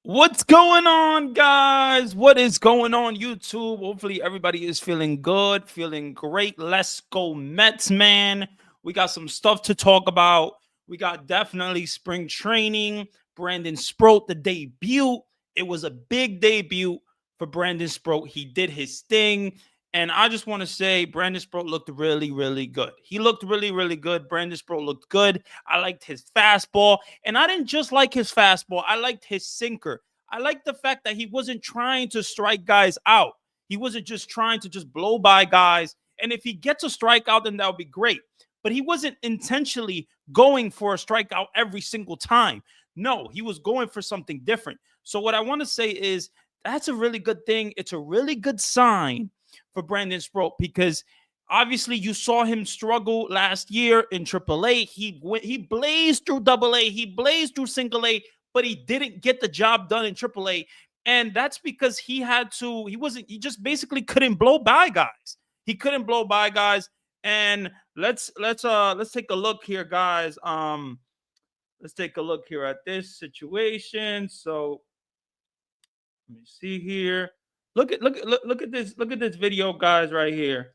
What's going on, guys? What is going on, YouTube? Hopefully, everybody is feeling good, feeling great. Let's go, Mets, man. We got some stuff to talk about. We got definitely spring training. Brandon Sproat, the debut. It was a big debut for Brandon Sproat. He did his thing. And I just want to say, Brandon Sproat looked really, really good. He looked really, really good. Brandon Sproat looked good. I liked his fastball. And I didn't just like his fastball, I liked his sinker. I like the fact that he wasn't trying to strike guys out. He wasn't just trying to just blow by guys. And if he gets a strikeout, then that would be great. But he wasn't intentionally going for a strikeout every single time. No, he was going for something different. So what I want to say is that's a really good thing. It's a really good sign for Brandon Sproat because obviously you saw him struggle last year in AAA. He blazed through AA. He blazed through single A, but he didn't get the job done in AAA. And that's because he just basically couldn't blow by guys. He couldn't blow by guys. And let's take a look here, guys. Let's take a look here at this situation. So let me see here. Look at this video, guys, right here.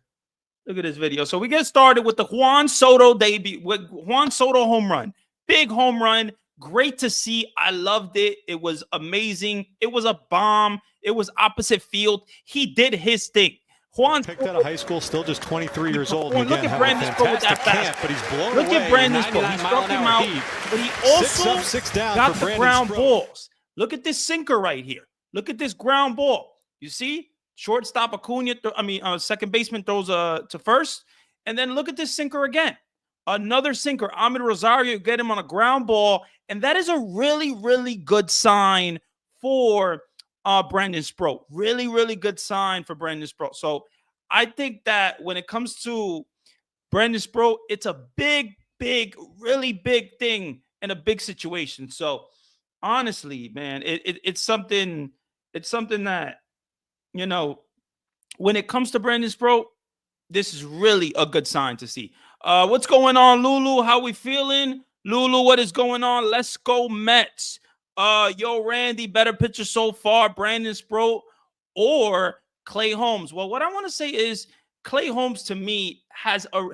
Look at this video. So we get started with the Juan Soto debut, with Juan Soto home run. Big home run. Great to see. I loved it. It was amazing. It was a bomb. It was opposite field. He did his thing. Juan picked out of high school, still just 23 years old. Look at Brandon Sproat with that fast. But he's blown Look away. at Brandon Sproat. He struck him out, but he also got the ground balls. Look at this sinker right here. Look at this ground ball. You see? Shortstop Acuna, second baseman throws to first. And then look at this sinker again. Another sinker. Ahmed Rosario get him on a ground ball. And that is a really, really good sign for Brandon Sproat. Really, really good sign for Brandon Sproat. So I think that when it comes to Brandon Sproat, it's a big, really big thing in a big situation. So honestly, man, it's something that, you know, when it comes to Brandon Sproat, this is really a good sign to see. What's going on, Lulu? How we feeling? Lulu, what is going on? Let's go Mets. Yo, Randy, better pitcher so far, Brandon Sproat or Clay Holmes? Well, what I want to say is Clay Holmes to me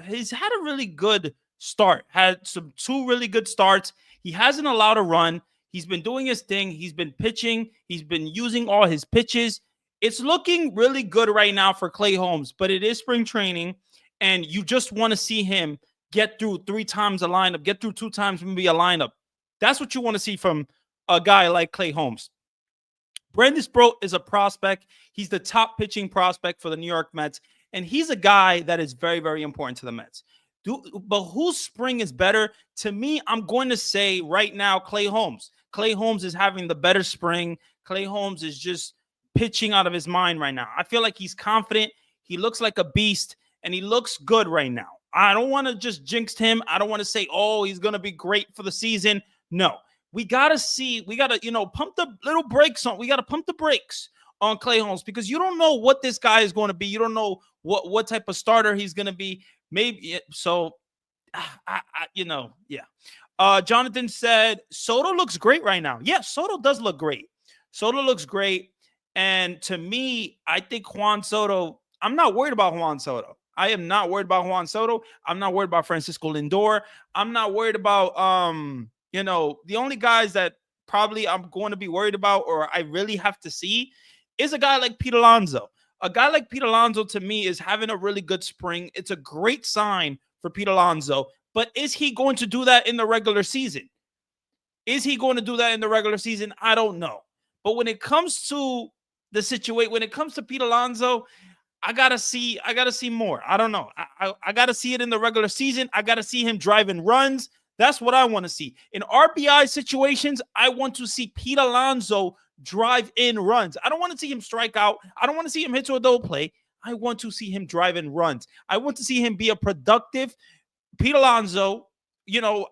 he's had a really good start. Had two really good starts. He hasn't allowed a run. He's been doing his thing. He's been pitching. He's been using all his pitches. It's looking really good right now for Clay Holmes, but it is spring training, and you just want to see him get through 3 times a lineup, get through 2 times maybe a lineup. That's what you want to see from a guy like Clay Holmes. Brandon Sproat is a prospect. He's the top pitching prospect for the New York Mets, and he's a guy that is very, very important to the Mets. But whose spring is better? To me, I'm going to say right now, Clay Holmes. Clay Holmes is having the better spring. Clay Holmes is just pitching out of his mind right now. I feel like he's confident. He looks like a beast, and he looks good right now. I don't want to just jinx him. I don't want to say, oh, he's going to be great for the season. No. We got to, pump the little brakes on. We got to pump the brakes on Clay Holmes because you don't know what this guy is going to be. You don't know what type of starter he's going to be. Maybe so, yeah. Jonathan said Soto looks great right now. Yeah, Soto does look great. Soto looks great. And to me, I think Juan Soto, I'm not worried about Juan Soto. I am not worried about Juan Soto. I'm not worried about Francisco Lindor. I'm not worried about, the only guys that probably I'm going to be worried about or I really have to see is a guy like Pete Alonso. A guy like Pete Alonso, to me, is having a really good spring. It's a great sign for Pete Alonso. But is he going to do that in the regular season? Is he going to do that in the regular season? I don't know. But when it comes to the situation, when it comes to Pete Alonso, I gotta see more. I don't know. I gotta see it in the regular season. I gotta see him driving runs. That's what I want to see. In RBI situations, I want to see Pete Alonso drive in runs. I don't want to see him strike out. I don't want to see him hit to a double play. I want to see him drive in runs. I want to see him be a productive Pete Alonso.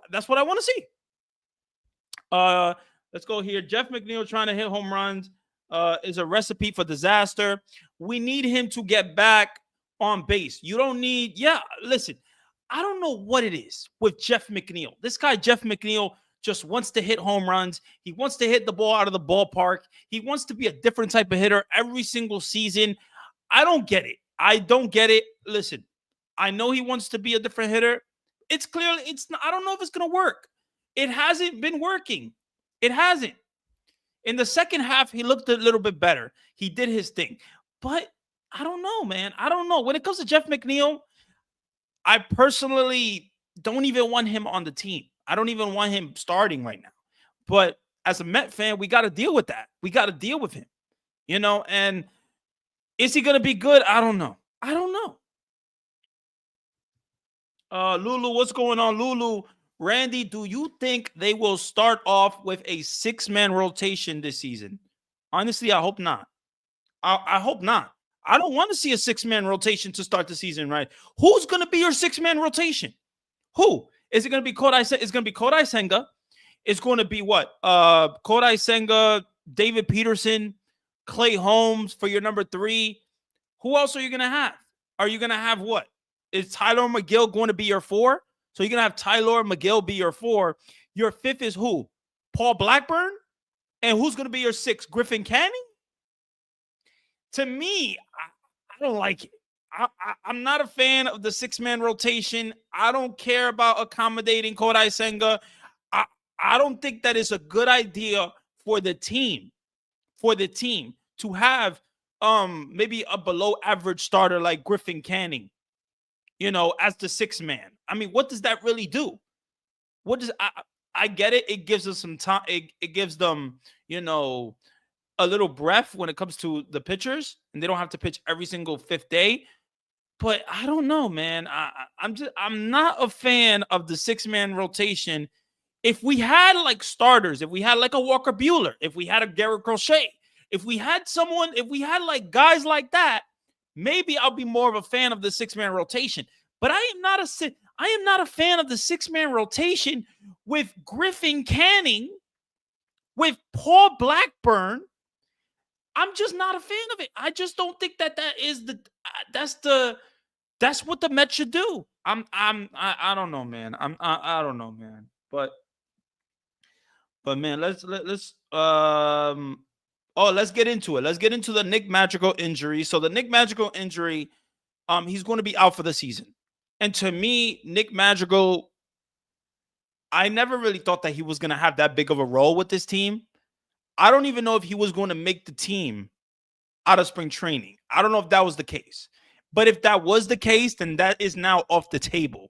That's what I want to see. Let's go here. Jeff McNeil trying to hit home runs is a recipe for disaster. We need him to get back on base. You don't need, listen, I don't know what it is with Jeff McNeil. This guy, Jeff McNeil, just wants to hit home runs. He wants to hit the ball out of the ballpark. He wants to be a different type of hitter every single season. I don't get it. I don't get it. Listen, I know he wants to be a different hitter. It's clearly, I don't know if it's going to work. It hasn't been working. It hasn't. In the second half, he looked a little bit better. He did his thing. But I don't know, man. I don't know. When it comes to Jeff McNeil, I personally don't even want him on the team. I don't even want him starting right now. But as a Met fan, we got to deal with that. We got to deal with him, and is he going to be good? I don't know. Lulu, what's going on? Lulu, Randy, do you think they will start off with a 6-man rotation this season? Honestly, I hope not. I hope not. I don't want to see a 6-man rotation to start the season, right? Who's going to be your 6-man rotation? Who? Is it going to be Kodai? It's going to be Kodai Senga. It's going to be what? Kodai Senga, David Peterson, Clay Holmes for your number 3. Who else are you going to have? Are you going to have what? Is Tyler McGill going to be your 4? So you're going to have Tyler McGill be your 4. Your 5th is who? Paul Blackburn? And who's going to be your 6? Griffin Canning? To me, I don't like it. I'm not a fan of the 6-man rotation. I don't care about accommodating Kodai Senga. I don't think that is a good idea for the team. To have maybe a below average starter like Griffin Canning, as the 6-man. I mean, what does that really do? What does I get it? It gives us some time. It gives them, a little breath when it comes to the pitchers, and they don't have to pitch every single 5th day. But I don't know, man. I'm not a fan of the 6-man rotation. If we had like starters, if we had like a Walker Buehler, if we had a Garrett Crochet, if we had like guys like that, maybe I'll be more of a fan of the 6-man rotation. But I am not a fan of the 6-man rotation with Griffin Canning, with Paul Blackburn. I'm just not a fan of it. I just don't think that is that's what the Mets should do. I don't know, man. I don't know, man. But man, let's get into it. Let's get into the Nick Madrigal injury. So the Nick Madrigal injury, he's going to be out for the season. And to me, Nick Madrigal, I never really thought that he was going to have that big of a role with this team. I don't even know if he was going to make the team out of spring training. I don't know if that was the case. But if that was the case, then that is now off the table.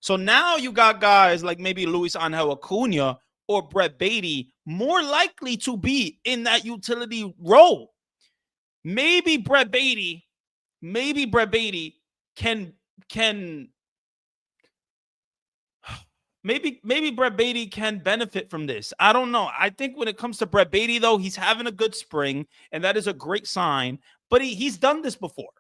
So now you got guys like maybe Luis Angel Acuna or Brett Baty more likely to be in that utility role. Maybe Brett Baty can maybe Brett Baty can benefit from this. I don't know. I think when it comes to Brett Baty, though, he's having a good spring, and that is a great sign. But he's done this before.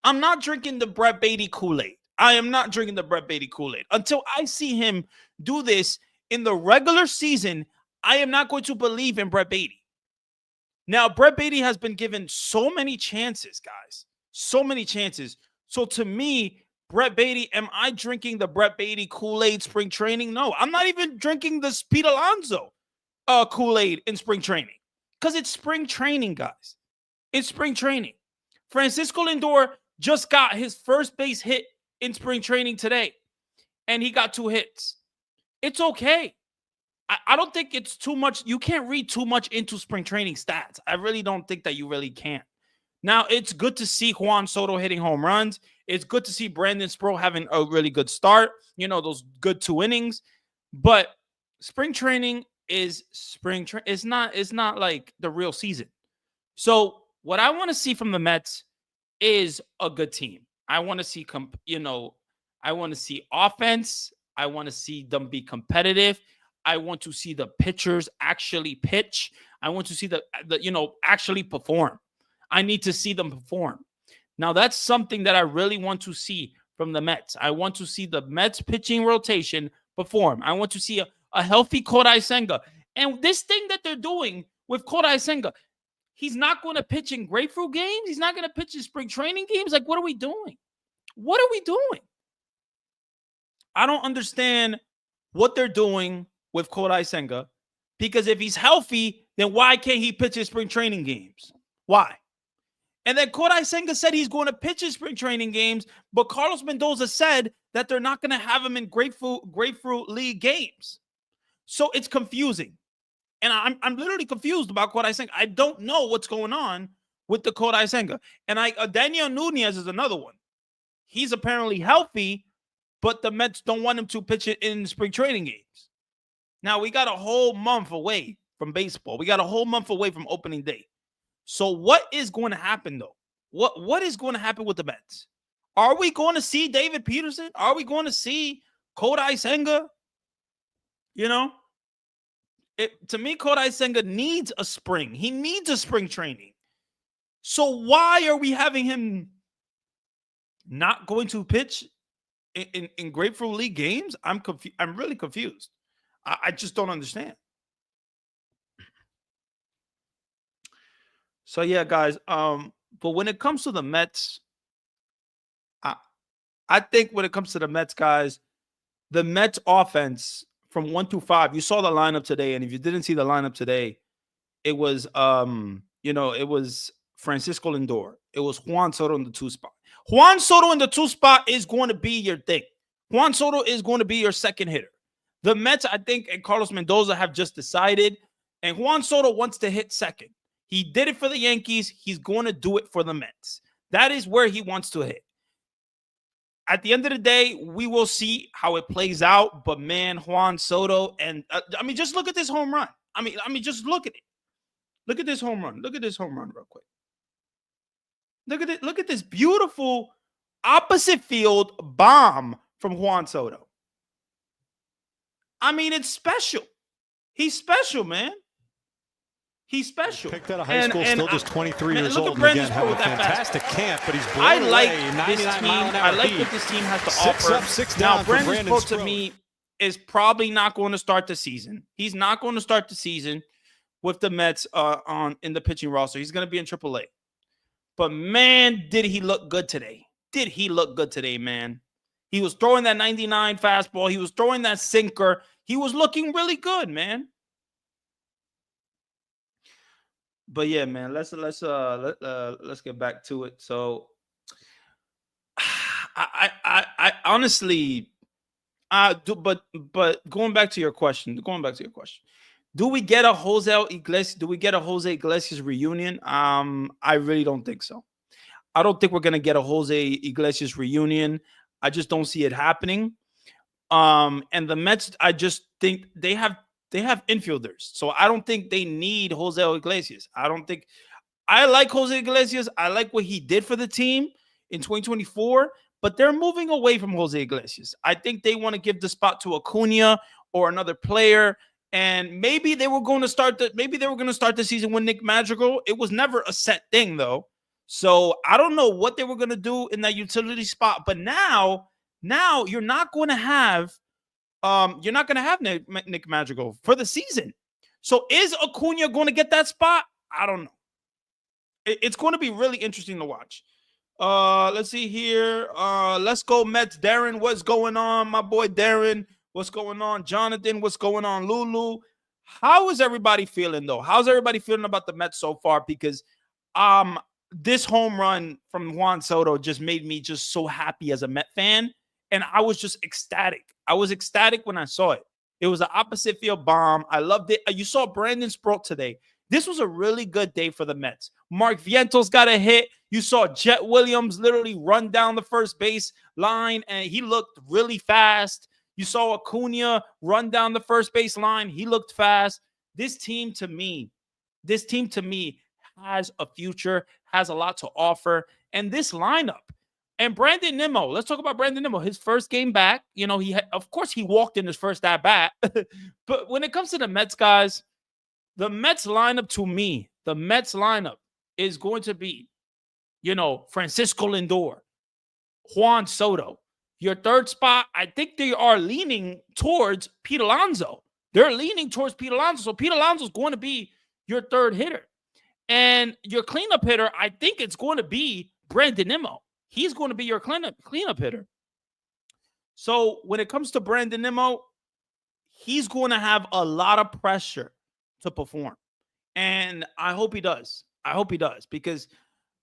I'm not drinking the Brett Baty Kool-Aid. I am not drinking the Brett Baty Kool-Aid. Until I see him do this in the regular season, I am not going to believe in Brett Baty. Now, Brett Baty has been given so many chances, guys. So many chances. So to me, Brett Baty, am I drinking the Brett Baty Kool-Aid spring training? No, I'm not even drinking the Pete Alonso Kool-Aid in spring training. Because it's spring training, guys. It's spring training. Francisco Lindor just got his first base hit in spring training today. And he got 2 hits. It's okay. I don't think it's too much. You can't read too much into spring training stats. I really don't think that you really can. Now, it's good to see Juan Soto hitting home runs. It's good to see Brandon Sproul having a really good start. Those good 2 innings. But spring training is spring training. It's not like the real season. So what I want to see from the Mets is a good team. I want to see, I want to see offense. I want to see them be competitive. I want to see the pitchers actually pitch. I want to see the actually perform. I need to see them perform. Now, that's something that I really want to see from the Mets. I want to see the Mets pitching rotation perform. I want to see a healthy Kodai Senga. And this thing that they're doing with Kodai Senga, he's not going to pitch in grapefruit games. He's not going to pitch in spring training games. Like, what are we doing? What are we doing? I don't understand what they're doing with Kodai Senga, because if he's healthy, then why can't he pitch his spring training games? Why? And then Kodai Senga said he's going to pitch his spring training games, but Carlos Mendoza said that they're not going to have him in Grapefruit League games. So it's confusing. And I'm literally confused about Kodai Senga. I don't know what's going on with the Kodai Senga. And Daniel Nunez is another one. He's apparently healthy, but the Mets don't want him to pitch it in spring training games. Now, we got a whole month away from baseball. We got a whole month away from opening day. So what is going to happen, though? What is going to happen with the Mets? Are we going to see David Peterson? Are we going to see Kodai Senga? You know? To me, Kodai Senga needs a spring. He needs a spring training. So why are we having him not going to pitch in Grapefruit League games? I'm really confused. I just don't understand. So yeah, guys. But when it comes to the Mets, I think when it comes to the Mets, guys, the Mets offense from 1 to 5. You saw the lineup today, and if you didn't see the lineup today, it was it was Francisco Lindor. It was Juan Soto in the 2 spot. Juan Soto in the 2 spot is going to be your thing. Juan Soto is going to be your second hitter. The Mets, I think, and Carlos Mendoza have just decided, and Juan Soto wants to hit second. He did it for the Yankees. He's going to do it for the Mets. That is where he wants to hit. At the end of the day, we will see how it plays out. But, man, Juan Soto, and just look at this home run. Just look at it. Look at this home run. Look at this home run real quick. Look at it. Look at this beautiful opposite field bomb from Juan Soto. It's special. He's special, man. He's special. Picked out of high school, still just 23 years old. Look at Again, have a fantastic camp, but he's blown I like away. this team. I like what this team has to offer. Up, 6 down now, Brandon Sproat, to me, is probably not going to start the season. He's not going to start the season with the Mets in the pitching roster. He's going to be in AAA. But, man, did he look good today. Did he look good today, man. He was throwing that 99 fastball. He was throwing that sinker. He was looking really good, man. But yeah, man, let's get back to it. So, I honestly, but going back to your question, do we get a Jose Iglesias reunion? I really don't think so. I don't think we're gonna get a Jose Iglesias reunion. I just don't see it happening. And the Mets, I just think they have infielders. So I don't think they need Jose Iglesias. I like Jose Iglesias. I like what he did for the team in 2024, but they're moving away from Jose Iglesias. I think they want to give the spot to Acuna or another player. And maybe they were going to start the season with Nick Madrigal. It was never a set thing, though. So I don't know what they were going to do in that utility spot. But now you're not going to have Nick Madrigal for the season. So is Acuna going to get that spot? I don't know. It's going to be really interesting to watch. Let's see here. Let's go Mets. Darren, what's going on? My boy Darren, what's going on? Jonathan, what's going on? Lulu, how is everybody feeling, though? How's everybody feeling about the Mets so far? Because this home run from Juan Soto just made me just so happy as a Met fan. And I was just ecstatic. I was ecstatic when I saw it. It was an opposite field bomb. I loved it. You saw Brandon Sproat today. This was a really good day for the Mets. Mark Vientos got a hit. You saw Jet Williams literally run down the first base line, and he looked really fast. You saw Acuna run down the first base line. He looked fast. This team to me has a future, has a lot to offer. And this lineup, and Brandon Nimmo, let's talk about Brandon Nimmo. His first game back, of course he walked in his first at bat. But when it comes to the Mets, guys, the Mets lineup to me, is going to be, Francisco Lindor, Juan Soto. Your third spot, I think they are leaning towards Pete Alonso. So Pete Alonso is going to be your third hitter. And your cleanup hitter, I think it's going to be Brandon Nimmo. He's going to be your cleanup hitter. So when it comes to Brandon Nimmo, he's going to have a lot of pressure to perform. And I hope he does. I hope he does, because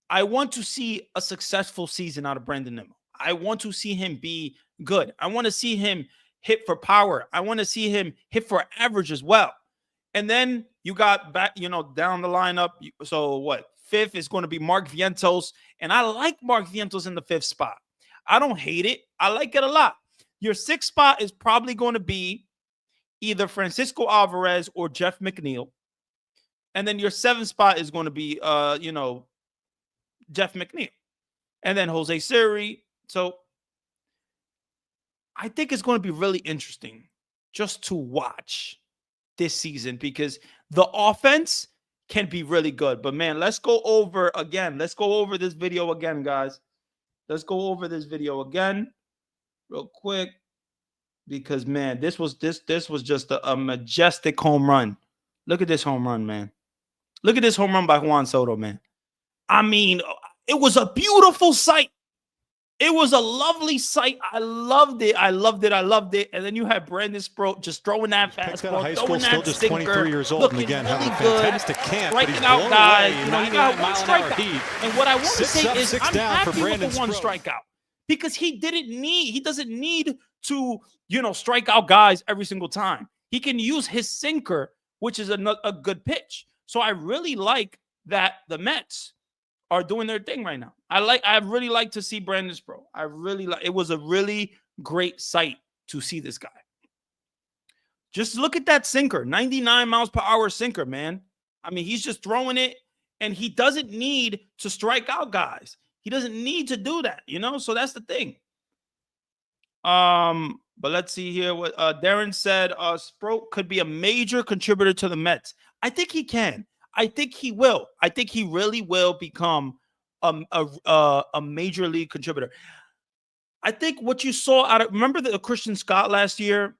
I want to see a successful season out of Brandon Nimmo. I want to see him be good. I want to see him hit for power. I want to see him hit for average as well. And then you got back, down the lineup. So what? Fifth is going to be Mark Vientos. And I like Mark Vientos in the fifth spot. I don't hate it. I like it a lot. Your sixth spot is probably going to be either Francisco Alvarez or Jeff McNeil. And then your seventh spot is going to be, Jeff McNeil. And then Jose Siri. So I think it's going to be really interesting just to watch this season, because the offense can be really good. But, man, let's go over again. Let's go over this video again, guys. Let's go over this video again real quick, because, man, this was just a majestic home run. Look at this home run, man. Look at this home run by Juan Soto, man. I mean, it was a beautiful sight. It was a lovely sight. I loved it. I loved it. I loved it. And then you had Brandon Sproat just throwing that fastball, throwing that just sinker, 23 years old, and again, really having a fantastic good, camp, striking out guys. He got one strikeout. And what I want to say is, I'm happy with the one strikeout, because he doesn't need to, strike out guys every single time. He can use his sinker, which is a good pitch. So I really like that the Mets are doing their thing right now. I really like to see Brandon Sproat. It was a really great sight to see this guy. Just look at that sinker, 99 miles per hour sinker, man. I mean, he's just throwing it, and he doesn't need to strike out guys. He doesn't need to do that, So that's the thing. But let's see here what Darren said. Sproat could be a major contributor to the Mets. I think he can. I think he will. I think he really will become a major league contributor. I think what you saw remember the Christian Scott last year?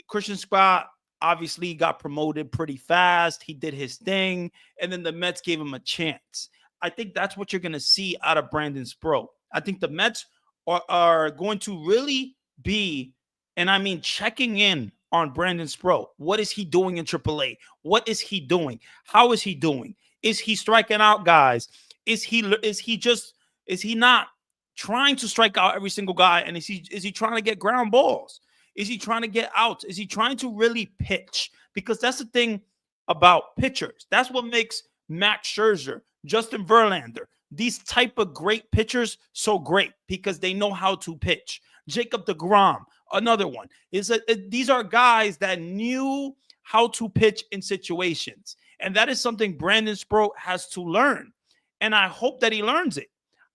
Christian Scott obviously got promoted pretty fast. He did his thing, and then the Mets gave him a chance. I think that's what you're going to see out of Brandon Sproat. I think the Mets are going to really be, and I mean checking in on Brandon Sproat. What is he doing in AAA? What is he doing? How is he doing? Is he striking out guys? Is he not trying to strike out every single guy? And is he trying to get ground balls? Is he trying to get outs? Is he trying to really pitch? Because that's the thing about pitchers. That's what makes Max Scherzer, Justin Verlander, these type of great pitchers so great, because they know how to pitch. Jacob deGrom, another one, these are guys that knew how to pitch in situations. And that is something Brandon Sproat has to learn. And I hope that he learns it.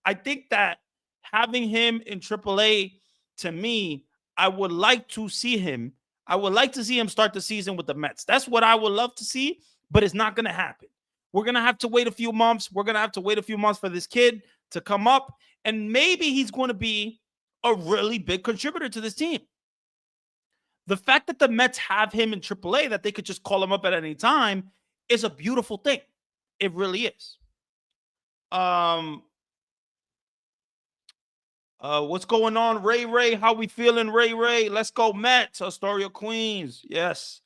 I think that having him in AAA, to me, I would like to see him start the season with the Mets. That's what I would love to see, but it's not going to happen. We're going to have to wait a few months. We're going to have to wait a few months for this kid to come up, and maybe he's going to be a really big contributor to this team. The fact that the Mets have him in AAA, that they could just call him up at any time, is a beautiful thing. It really is. What's going on, Ray? How we feeling, Ray? Let's go, Mets. Astoria, Queens. Yes.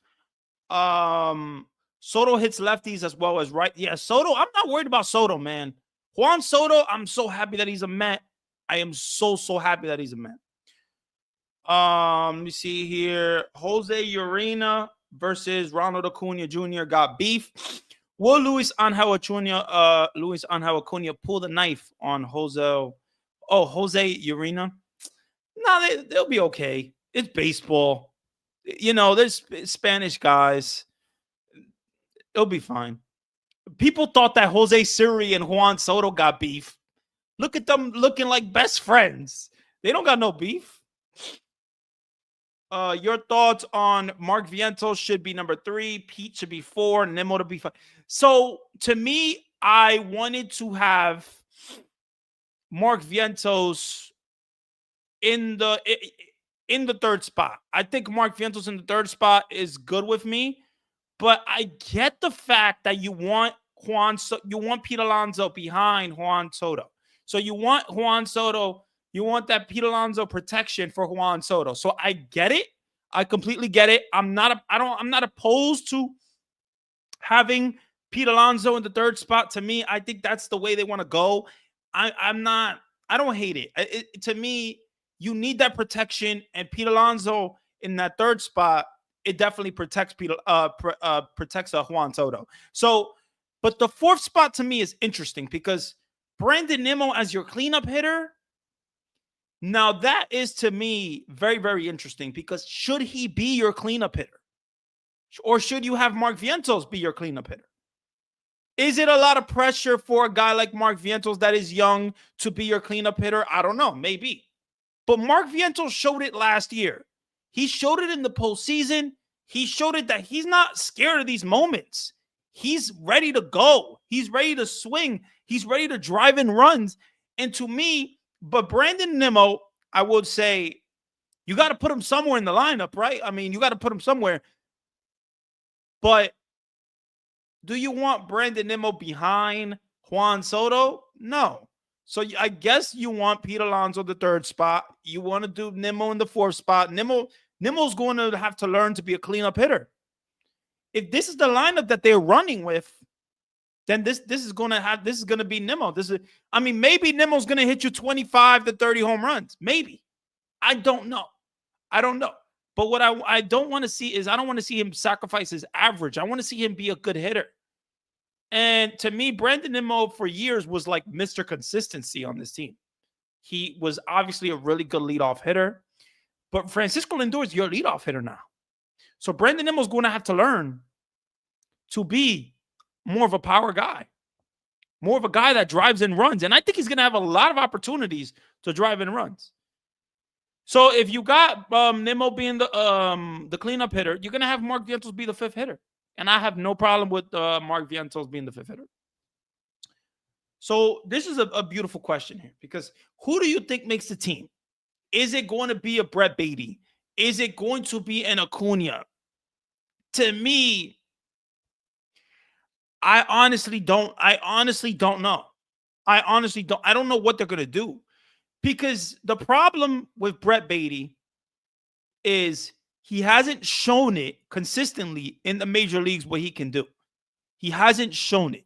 Soto hits lefties as well as right. Yeah, Soto. I'm not worried about Soto, man. Juan Soto, I'm so happy that he's a Met. I am so happy that he's a Met. Let me see here. Jose Urena versus Ronald Acuna Jr. got beef. Will Luis Angel Acuna pull the knife on Jose Urena? No, they'll be okay. It's baseball. There's Spanish guys. It'll be fine. People thought that Jose Siri and Juan Soto got beef. Look at them looking like best friends. They don't got no beef. Your thoughts on Mark Vientos should be number 3. Pete should be 4. Nimmo to be 5. So to me, I wanted to have Mark Vientos in the third spot. I think Mark Vientos in the third spot is good with me, but I get the fact that you want Pete Alonso behind Juan Soto. So you want Juan Soto. You want that Pete Alonso protection for Juan Soto. So I get it. I completely get it. I'm not opposed to having Pete Alonso in the third spot. To me, I think that's the way they want to go. I don't hate it. To me, you need that protection, and Pete Alonso in that third spot, it definitely protects protects Juan Soto. So, but the fourth spot to me is interesting because Brandon Nimmo as your cleanup hitter. Now that is to me very, very interesting because should he be your cleanup hitter? Or should you have Mark Vientos be your cleanup hitter? Is it a lot of pressure for a guy like Mark Vientos that is young to be your cleanup hitter? I don't know, maybe. But Mark Vientos showed it last year. He showed it in the postseason. He showed it that he's not scared of these moments. He's ready to go. He's ready to swing. He's ready to drive in runs. And to me, but Brandon Nimmo, I would say, you got to put him somewhere in the lineup, right? I mean, you got to put him somewhere. But do you want Brandon Nimmo behind Juan Soto? No. So I guess you want Pete Alonso the third spot. You want to do Nimmo in the fourth spot. Nimmo's going to have to learn to be a cleanup hitter. If this is the lineup that they're running with, then this is going to be Nimmo. Maybe Nimmo's going to hit you 25 to 30 home runs. Maybe. I don't know. But what I don't want to see is I don't want to see him sacrifice his average. I want to see him be a good hitter. And to me, Brandon Nimmo for years was like Mr. Consistency on this team. He was obviously a really good leadoff hitter. But Francisco Lindor is your leadoff hitter now. So Brandon Nimmo is going to have to learn to be more of a power guy. More of a guy that drives in runs. And I think he's going to have a lot of opportunities to drive in runs. So if you got Nimmo being the cleanup hitter, you're going to have Mark Vientos be the fifth hitter. And I have no problem with Mark Vientos being the fifth hitter. So this is a beautiful question here because who do you think makes the team? Is it going to be a Brett Baty? Is it going to be an Acuna? To me, I honestly don't know. I don't know what they're going to do. Because the problem with Brett Baty is he hasn't shown it consistently in the major leagues what he can do. He hasn't shown it.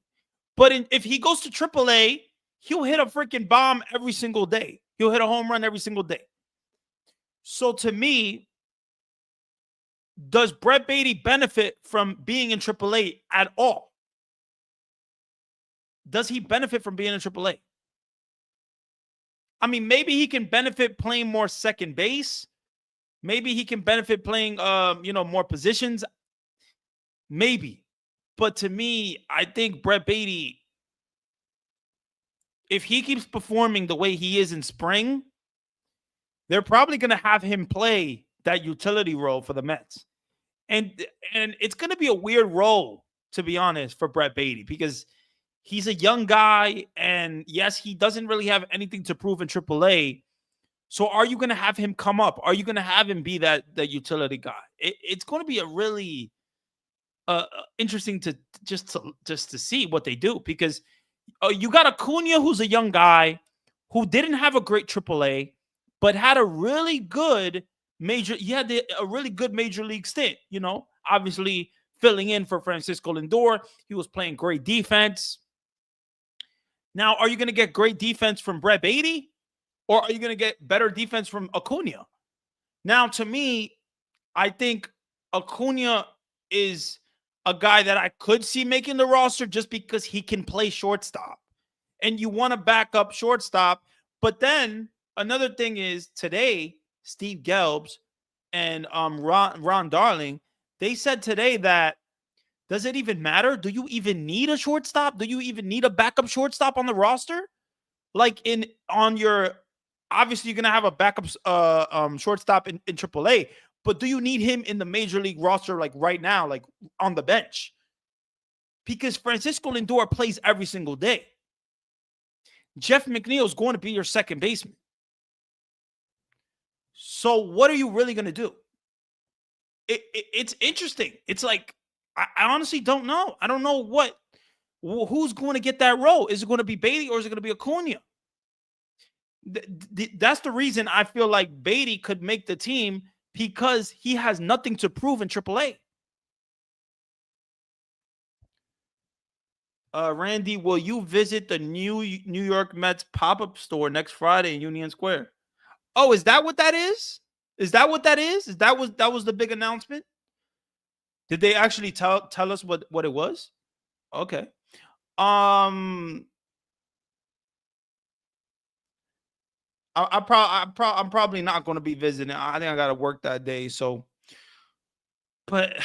But if he goes to AAA, he'll hit a freaking bomb every single day. He'll hit a home run every single day. So to me, does Brett Baty benefit from being in AAA at all? Does he benefit from being in AAA? I mean, maybe he can benefit playing more second base. Maybe he can benefit playing, more positions. Maybe. But to me, I think Brett Baty, if he keeps performing the way he is in spring, they're probably going to have him play that utility role for the Mets. And it's going to be a weird role, to be honest, for Brett Baty because he's a young guy, and yes, he doesn't really have anything to prove in AAA. So are you going to have him come up? Are you going to have him be that utility guy? It's going to be a really interesting to see what they do because you got Acuna, who's a young guy who didn't have a great AAA, but had a really good a really good major league stint. Obviously filling in for Francisco Lindor, he was playing great defense. Now, are you going to get great defense from Brett Baty? Or are you going to get better defense from Acuna? Now, to me, I think Acuna is a guy that I could see making the roster just because he can play shortstop. And you want to back up shortstop. But then another thing is today, Steve Gelbs and Ron Darling, they said today that does it even matter? Do you even need a shortstop? Do you even need a backup shortstop on the roster? Obviously you're going to have a backup shortstop in AAA, but do you need him in the major league roster like right now, like on the bench? Because Francisco Lindor plays every single day. Jeff McNeil is going to be your second baseman. So what are you really going to do? It's interesting. It's like, I honestly don't know. I don't know who's going to get that role. Is it going to be Baty or is it going to be Acuna? That's the reason I feel like Baty could make the team because he has nothing to prove in AAA. Randy, will you visit the new New York Mets pop-up store next Friday in Union Square? Oh, is that what that is? Is that what that is? Is that was the big announcement? Did they actually tell us what it was? Okay. I'm probably not going to be visiting. I think I got to work that day. So, but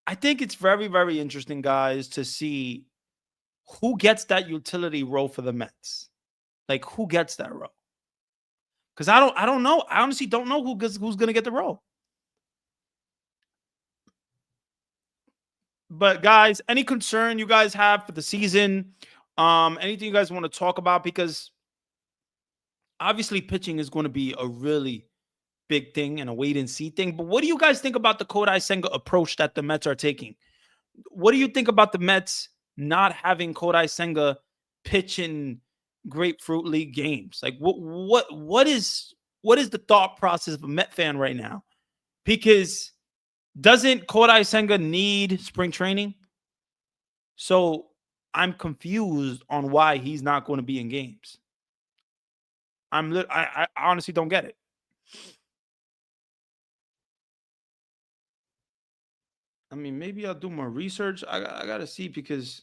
I think it's very, very interesting, guys, to see who gets that utility role for the Mets. Like, who gets that role? Because I don't know. I honestly don't know who's going to get the role. But guys, any concern you guys have for the season? Anything you guys want to talk about? Because obviously pitching is going to be a really big thing and a wait and see thing. But what do you guys think about the Kodai Senga approach that the Mets are taking? What do you think about the Mets not having Kodai Senga pitch in Grapefruit League games? Like what is the thought process of a Met fan right now? Because doesn't Kodai Senga need spring training? So I'm confused on why he's not going to be in games. I honestly don't get it. I mean, maybe I'll do more research. I got to see because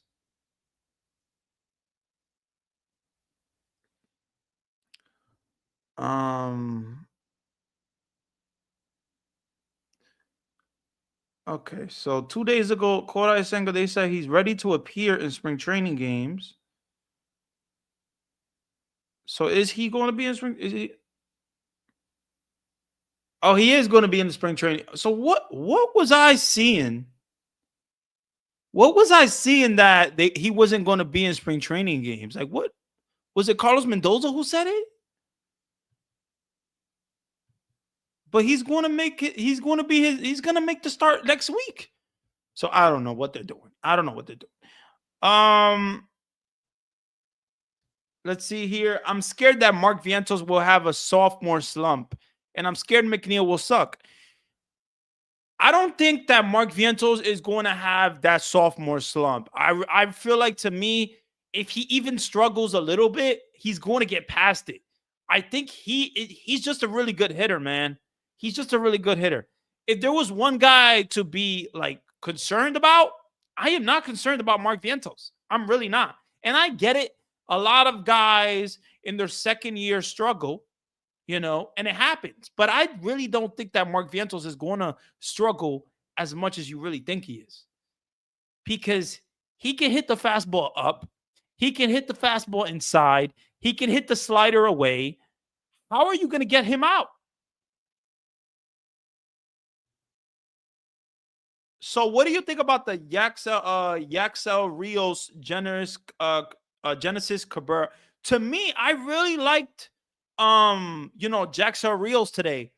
okay, so 2 days ago, Kodai Senga, they said he's ready to appear in spring training games. So is he going to be in spring? Is he? Oh, he is going to be in the spring training. So what was I seeing? What was I seeing that he wasn't going to be in spring training games? Like, what was it? Carlos Mendoza who said it? But he's going to make it. He's going to be he's going to make the start next week. So I don't know what they're doing. Let's see here. I'm scared that Mark Vientos will have a sophomore slump, and I'm scared McNeil will suck. I don't think that Mark Vientos is going to have that sophomore slump. I feel like, to me, if he even struggles a little bit, he's going to get past it. I think he's just a really good hitter, man. He's just a really good hitter. If there was one guy to be like concerned about, I am not concerned about Mark Vientos. I'm really not. And I get it. A lot of guys in their second year struggle, and it happens. But I really don't think that Mark Vientos is going to struggle as much as you really think he is. Because he can hit the fastball up. He can hit the fastball inside. He can hit the slider away. How are you going to get him out? So what do you think about the Yaxel Rios Genesis Cabrera? To me, I really liked Jackson Rios today.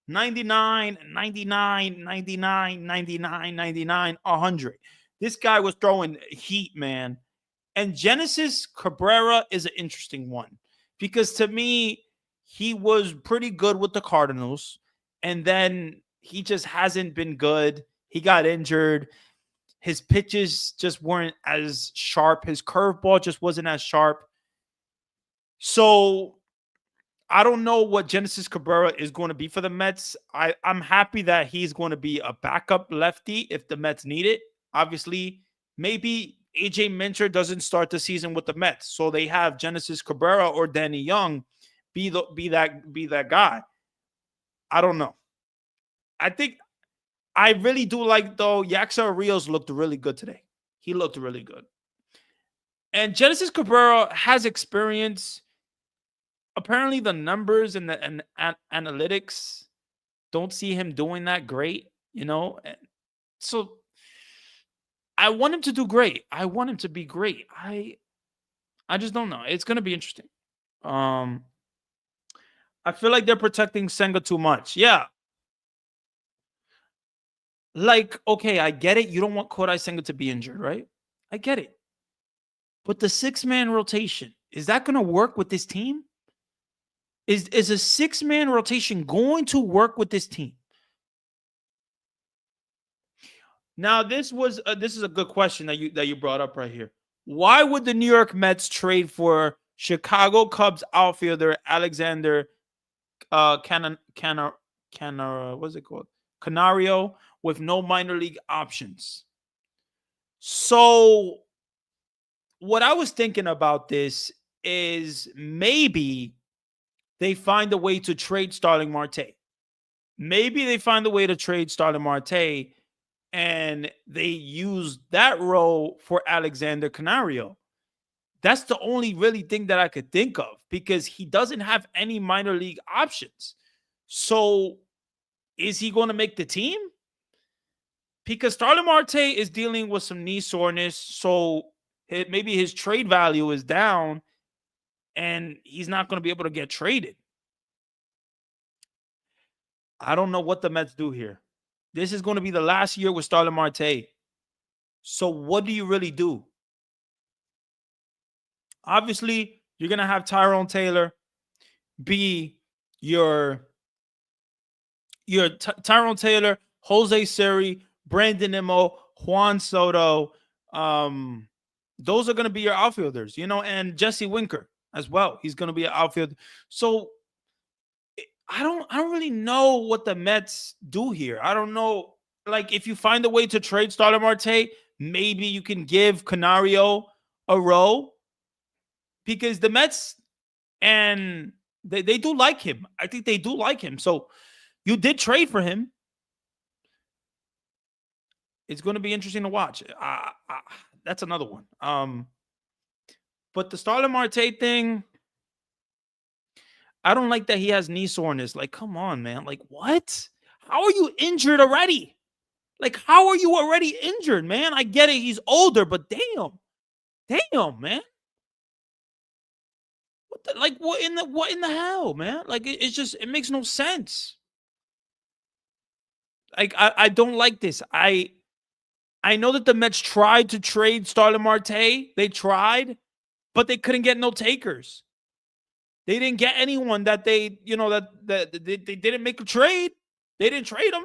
99, 99, 99, 99, 99, 100. This guy was throwing heat, man. And Genesis Cabrera is an interesting one because to me, he was pretty good with the Cardinals. And then he just hasn't been good. He got injured. His pitches just weren't as sharp. His curveball just wasn't as sharp. So I don't know what Genesis Cabrera is going to be for the Mets. I'm happy that he's going to be a backup lefty if the Mets need it. Obviously, maybe AJ Minter doesn't start the season with the Mets, so they have Genesis Cabrera or Danny Young be that guy. I don't know. I really do like, though, Yaxel Rios looked really good today. He looked really good. And Genesis Cabrera has experience. Apparently, the numbers and the analytics don't see him doing that great, So I want him to do great. I want him to be great. I just don't know. It's going to be interesting. I feel like they're protecting Senga too much. Yeah. Like, okay, I get it. You don't want Kodai Senga to be injured, right? I get it. But the 6-man rotation, is that going to work with this team? Is a 6-man rotation going to work with this team? Now, this is a good question that you brought up right here. Why would the New York Mets trade for Chicago Cubs outfielder Alexander what's it called? Canario with no minor league options? So what I was thinking about this is maybe they find a way to trade Starling Marte. Maybe they find a way to trade Starling Marte and they use that role for Alexander Canario. That's the only really thing that I could think of because he doesn't have any minor league options. So is he going to make the team? Because Starling Marte is dealing with some knee soreness. So maybe his trade value is down and he's not going to be able to get traded. I don't know what the Mets do here. This is going to be the last year with Starling Marte. So what do you really do? Obviously, you're going to have Tyrone Taylor be your Tyrone Taylor, Jose Siri, Brandon Nimmo, Juan Soto. Those are going to be your outfielders, and Jesse Winker as well. He's going to be an outfielder. So I don't really know what the Mets do here. I don't know. Like, if you find a way to trade Starling Marte, maybe you can give Canario a role because the Mets and they do like him. I think they do like him. So you did trade for him. It's going to be interesting to watch. That's another one. But the Starling Marte thing, I don't like that he has knee soreness. Like, come on, man. Like, what? How are you injured already? Like, how are you already injured, man? I get it. He's older, but damn, man. What in the hell, man? Like, it makes no sense. Like, I don't like this. I know that the Mets tried to trade Starling Marte. They tried, but they couldn't get no takers. They didn't get anyone that they didn't make a trade. They didn't trade him.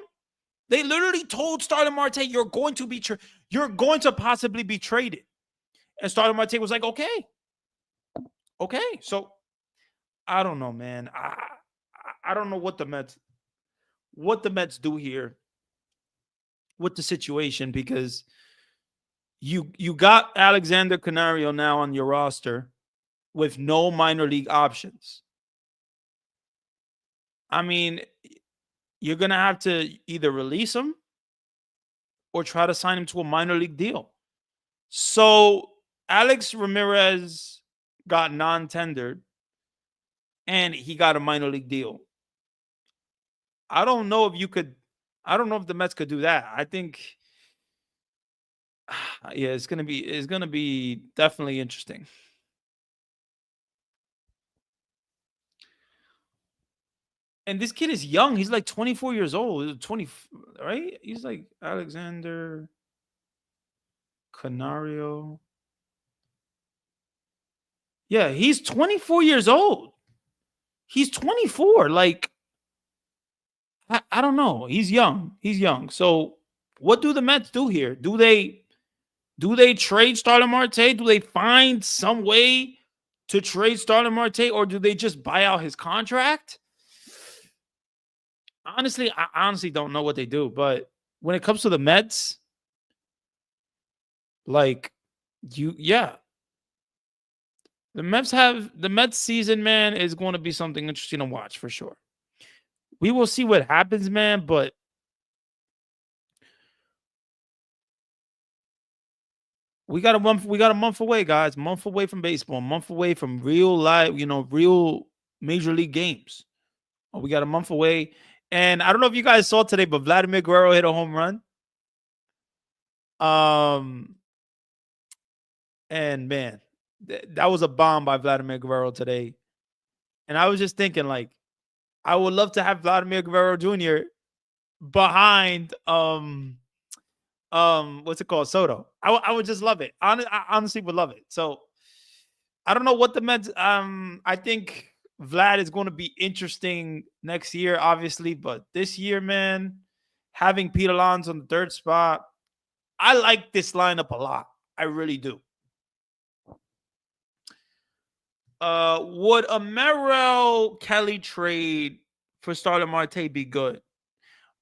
They literally told Starling Marte, you're going to possibly be traded. And Starling Marte was like, okay. So I don't know, man. I don't know what the Mets do here with the situation, because you got Alexander Canario now on your roster with no minor league options. I mean, you're going to have to either release him or try to sign him to a minor league deal. So Alex Ramirez got non-tendered and he got a minor league deal. I don't know if the Mets could do that. I think, yeah, it's going to be definitely interesting. And this kid is young. He's like 24 years old. 20, right? He's like Alexander Canario. Yeah, he's 24 years old. He's 24. Like, I don't know. He's young. So what do the Mets do here? Do they trade Starling Marte? Do they find some way to trade Starling Marte, or do they just buy out his contract? Honestly, I honestly don't know what they do. But when it comes to the Mets, like, the Mets season, man, is going to be something interesting to watch for sure. We will see what happens, man, but we got a month away, guys. A month away from baseball, a month away from real live, real major league games. We got a month away. And I don't know if you guys saw today, but Vladimir Guerrero hit a home run. And man, that was a bomb by Vladimir Guerrero today. And I was just thinking, like, I would love to have Vladimir Guerrero Jr. behind what's it called, Soto. I would just love it. I honestly would love it. So I don't know what the Mets. I think Vlad is going to be interesting next year, obviously, but this year, man, having Pete Alonso on the third spot, I like this lineup a lot. I really do. Would a Merrill Kelly trade for Starling Marte be good?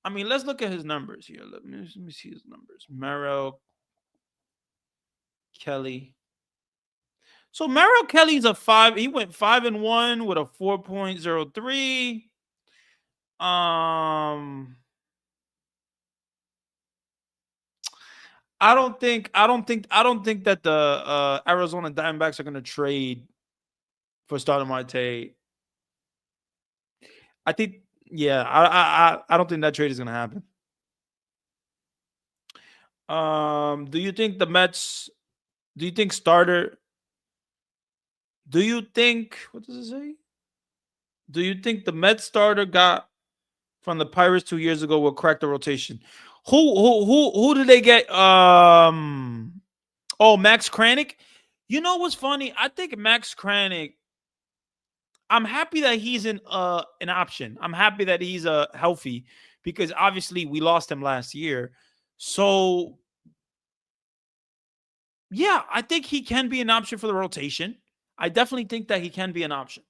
I mean, let's look at his numbers here. Let me see his numbers. Merrill Kelly. So Merrill Kelly's a 5. He went 5-1 with a 4.03. I don't think that the Arizona Diamondbacks are going to trade for Starling Marte. I think, yeah, I don't think that trade is going to happen. Do you think the Mets? Do you think starter? Do you think, what does it say? Do you think the Mets starter got from the Pirates 2 years ago will crack the rotation? Who did they get? Oh, Max Kranick. You know what's funny? I think Max Kranick. I'm happy that he's an option. I'm happy that he's healthy because obviously we lost him last year. So yeah, I think he can be an option for the rotation. I definitely think that he can be an option.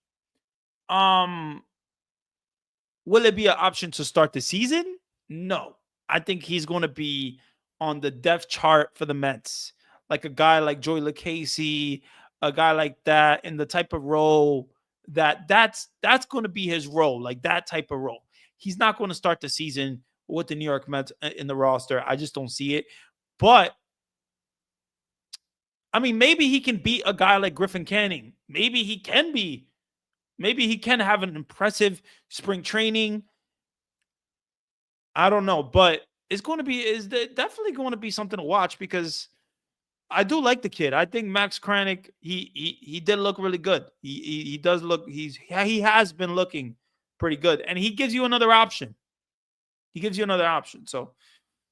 Will it be an option to start the season? No. I think he's going to be on the depth chart for the Mets. Like a guy like Joey Lucchesi, a guy like that in the type of role that's going to be his role, like that type of role. He's not going to start the season with the New York Mets in the roster. I just don't see it. But I mean, maybe he can beat a guy like Griffin Canning. Maybe he can have an impressive spring training. I don't know, but it's definitely going to be something to watch because I do like the kid. I think Max Kranick, he did look really good. He does look, he has been looking pretty good, and he gives you another option. So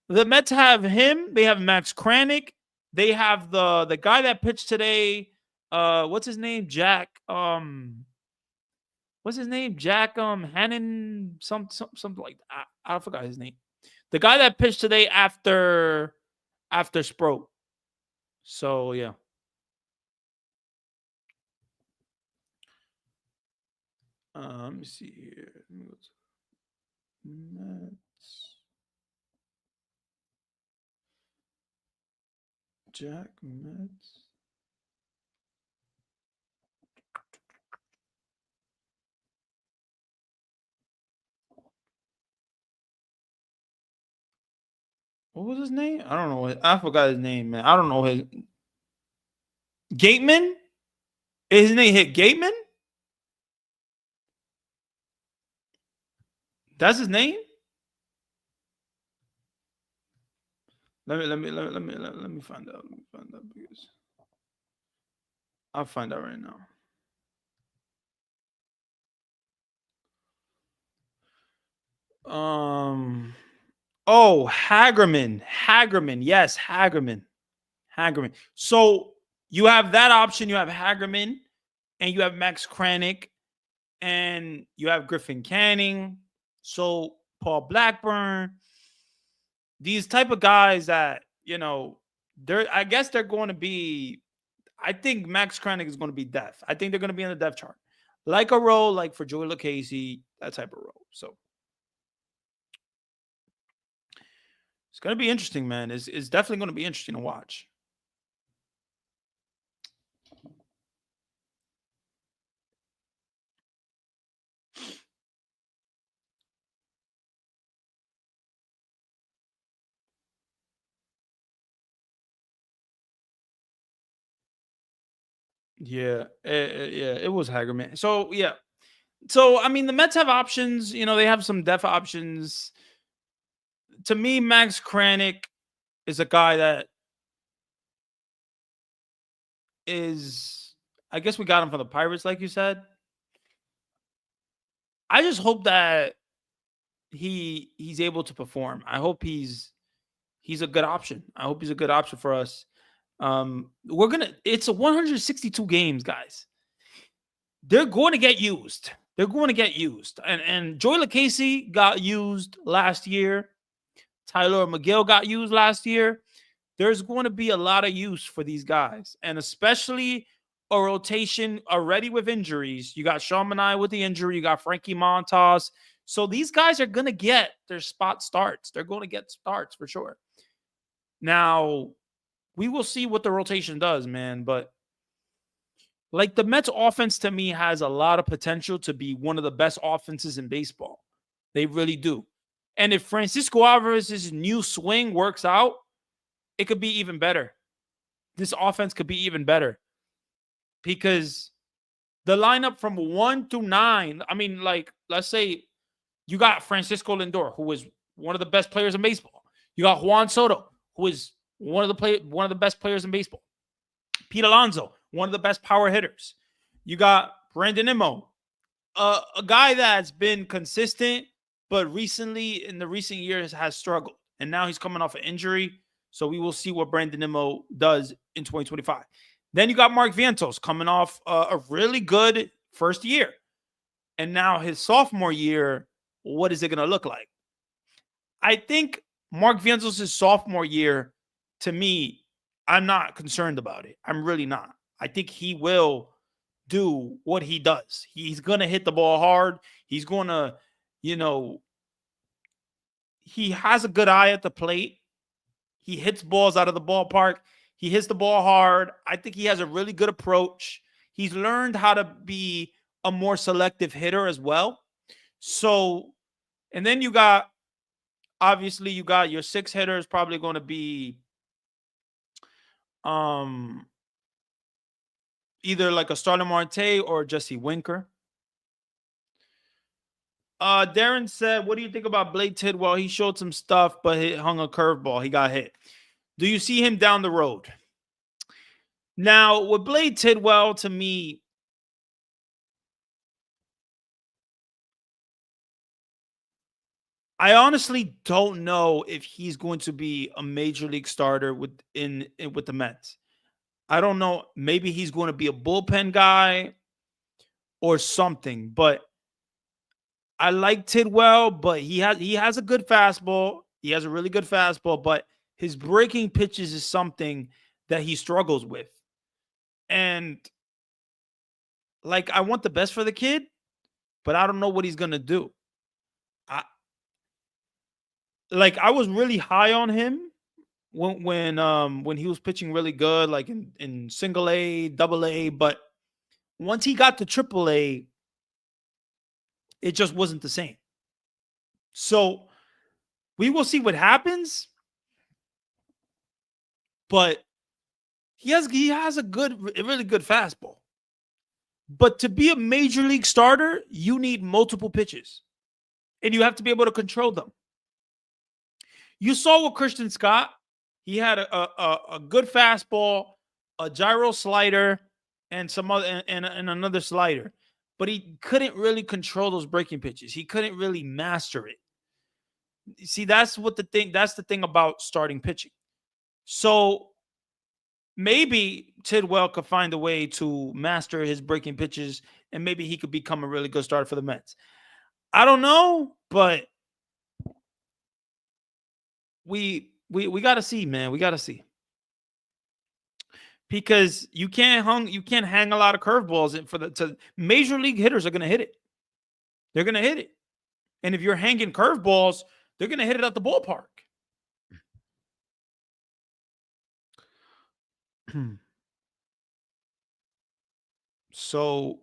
the Mets have him. They have Max Kranick. They have the guy that pitched today. What's his name? Jack. What's his name? Jack Hannon. Something like that. I forgot his name. The guy that pitched today after Sproat. So yeah. Let me see here. Let me go to Mets. Jack Mets. What was his name? I don't know. I forgot his name, man. I don't know his. Gateman? Is his name hit Gateman? That's his name? Let me find out. Let me find out because I'll find out right now. Oh, Hagerman. Yes, Hagerman. So you have that option. You have Hagerman, and you have Max Kranick, and you have Griffin Canning. So Paul Blackburn. These type of guys that, I guess they're going to be. I think Max Kranick is going to be depth. I think they're going to be on the depth chart, like a role like for Joey Lucchesi, that type of role. So it's going to be interesting, man. It's definitely going to be interesting to watch. Yeah, it was Hagerman. So yeah, so I mean, the Mets have options. They have some depth options. To me, Max Kranick is a guy that is. I guess we got him from the Pirates, like you said. I just hope that he's able to perform. I hope he's a good option. I hope he's a good option for us. It's a 162 games, guys. They're going to get used. And Joey Lucchesi got used last year. Tyler McGill got used last year. there's going to be a lot of use for these guys, and especially a rotation already with injuries. You got Sean Manai with the injury. You got Frankie Montas. So these guys are going to get their spot starts. They're going to get starts for sure. Now, we will see what the rotation does, man. But like the Mets offense to me has a lot of potential to be one of the best offenses in baseball. They really do. And if Francisco Alvarez's new swing works out, it could be even better. This offense could be even better. Because the lineup from 1 to 9, I mean, like, let's say you got Francisco Lindor, who is one of the best players in baseball. You got Juan Soto, who is one of the best players in baseball. Pete Alonso, one of the best power hitters. You got Brandon Nimmo, a guy that's been consistent, but recently, in the recent years, has struggled. And now he's coming off an injury. So we will see what Brandon Nimmo does in 2025. Then you got Mark Vientos coming off a really good first year. And now his sophomore year, what is it going to look like? I think Mark Vientos' sophomore year, to me, I'm not concerned about it. I'm really not. I think he will do what he does. He's going to hit the ball hard. He's going to, he has a good eye at the plate. He hits balls out of the ballpark. He hits the ball hard. I think he has a really good approach. He's learned how to be a more selective hitter as well. So, and then obviously you got your 6 hitters probably going to be either like a Starling Marte or Jesse Winker. Darren said, what do you think about Blade Tidwell? He showed some stuff, but he hung a curveball. He got hit. Do you see him down the road? Now, with Blade Tidwell, to me, I honestly don't know if he's going to be a major league starter with the Mets. I don't know. Maybe he's going to be a bullpen guy or something, but I like Tidwell, but he has a good fastball. He has a really good fastball, but his breaking pitches is something that he struggles with. And like, I want the best for the kid, but I don't know what he's going to do. I was really high on him when he was pitching really good, like in single A, double A, but once he got to triple A, it just wasn't the same. So we will see what happens, but he has a really good fastball. But to be a major league starter, you need multiple pitches, and you have to be able to control them. You saw with Christian Scott, he had a good fastball, a gyro slider, and some other and another slider, but he couldn't really control those breaking pitches. He couldn't really master it. See, that's the thing about starting pitching. So maybe Tidwell could find a way to master his breaking pitches, and maybe he could become a really good starter for the Mets. I don't know, but we got to see, man. We got to see. Because you can't hang a lot of curveballs major league hitters are going to hit it. They're going to hit it. And if you're hanging curveballs, they're going to hit it at the ballpark. So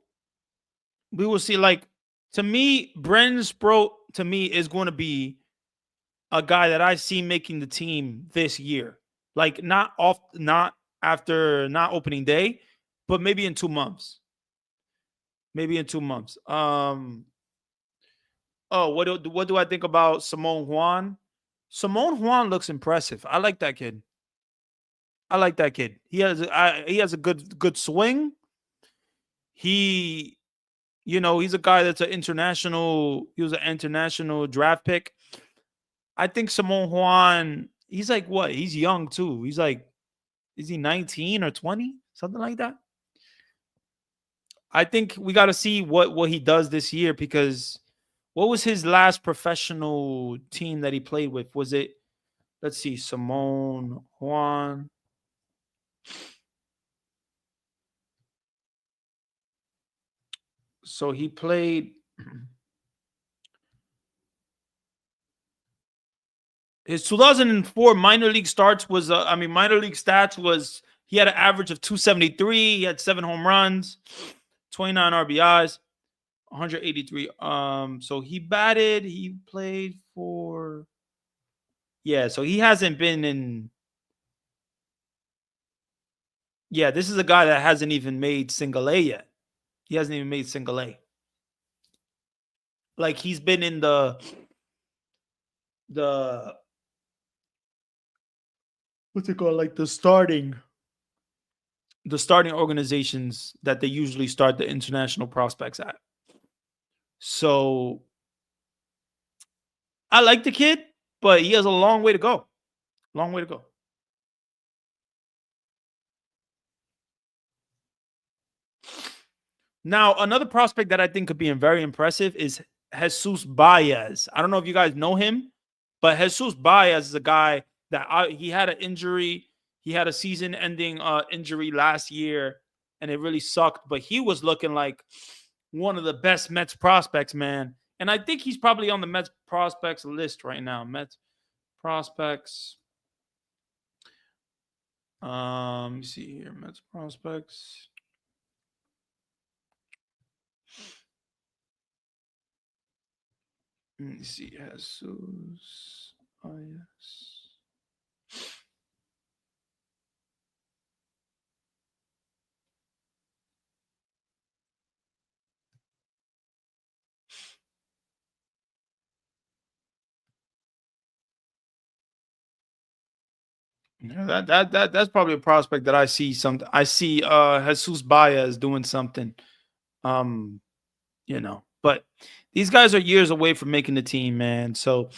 we will see. Like, to me, Brendan Sproat to me is going to be a guy that I see making the team this year. Like, not after opening day, but maybe in 2 months. Maybe in 2 months. What do I think about Simone Juan? Simone Juan looks impressive. I like that kid. He has a good swing. He's a guy that's he was an international draft pick. I think Simone Juan, he's like what? He's young too. He's like, is he 19 or 20? Something like that. I think we got to see what he does this year, because what was his last professional team that he played with? Was it Let's see. Simone Juan. So he played. His 2004 minor league starts was, minor league stats was he had an average of 273. He had 7 home runs, 29 RBIs, 183. So he played for, so he hasn't been in. Yeah, this is a guy that hasn't even made single A yet. He hasn't even made single A. Like he's been in the what's it called? Like the starting organizations that they usually start the international prospects at. So I like the kid, but he has a long way to go. Long way to go. Now, another prospect that I think could be very impressive is Jesus Baez. I don't know if you guys know him, but Jesus Baez is a guy that he had an injury. He had a season-ending injury last year, and it really sucked. But he was looking like one of the best Mets prospects, man. And I think he's probably on the Mets prospects list right now. Mets prospects. Let me see here. Mets prospects. Let me see. Jesus. Oh, yes. Yeah, that's probably a prospect that I see something. I see Jesus Baez doing something. But these guys are years away from making the team, man. So,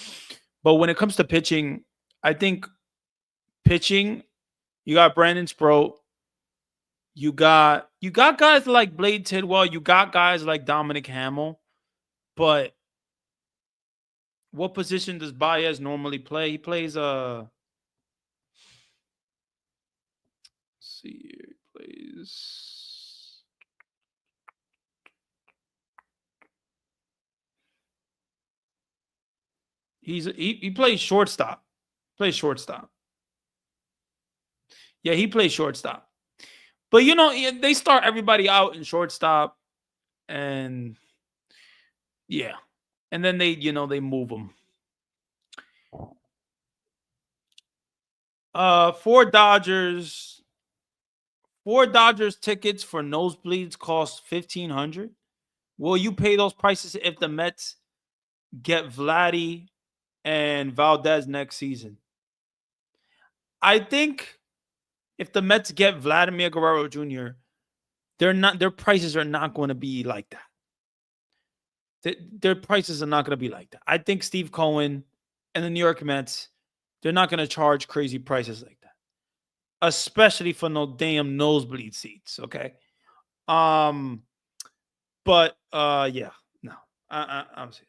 but when it comes to pitching, I think pitching, you got Brandon Sproat, you got guys like Blade Tidwell, you got guys like Dominic Hamill, but what position does Baez normally play? He plays let's see here. He plays. He plays shortstop. Plays shortstop. Yeah, he plays shortstop. But they start everybody out in shortstop, and yeah, and then they move them. 4 Dodgers tickets for nosebleeds cost $1,500. Will you pay those prices if the Mets get Vladdy and Valdez next season? I think if the Mets get Vladimir Guerrero Jr., their prices are not going to be like that. Their prices are not going to be like that. I think Steve Cohen and the New York Mets, they're not going to charge crazy prices like that, especially for no damn nosebleed seats. Okay. But yeah, no, I'm saying.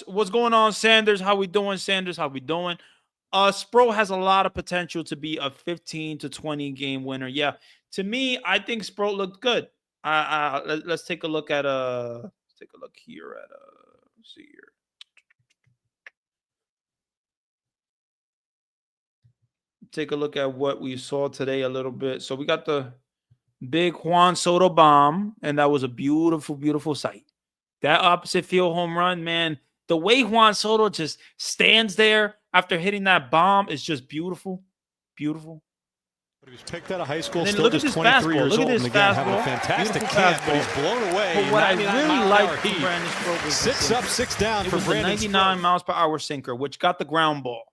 What's going on, Sanders? How we doing, Sanders? How we doing? Sproat has a lot of potential to be a 15 to 20 game winner. Yeah, to me, I think Sproat looked good. Let's take a look at let's take a look here at let's see here. Take a look at what we saw today a little bit. So we got the big Juan Soto bomb, and that was a beautiful, beautiful sight. That opposite field home run, man. The way Juan Soto just stands there after hitting that bomb is just beautiful. Beautiful. But he was picked out of high school, still just 23 years old, and again having a fantastic camp, but he's blown away. But what I really liked from Brandon Sproat was 6 up, 6 down for Brandon 99 miles per hour sinker, which got the ground ball.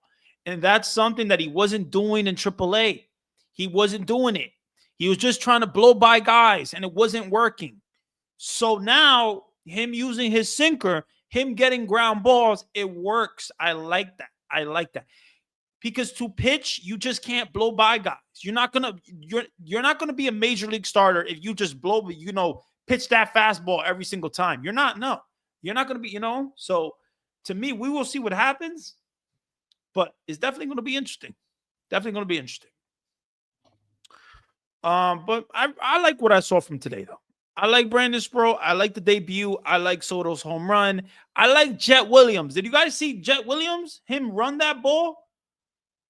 And that's something that he wasn't doing in AAA. He wasn't doing it. He was just trying to blow by guys, and it wasn't working. So now, him using his sinker, him getting ground balls, it works. I like that. Because to pitch, you just can't blow by guys. You're not gonna be a major league starter if you just pitch that fastball every single time. You're not. No, you're not gonna be. So to me, we will see what happens. But it's definitely going to be interesting. Definitely going to be interesting. But I like what I saw from today, though. I like Brandon Sproul. I like the debut. I like Soto's home run. I like Jet Williams. Did you guys see Jet Williams? Him run that ball?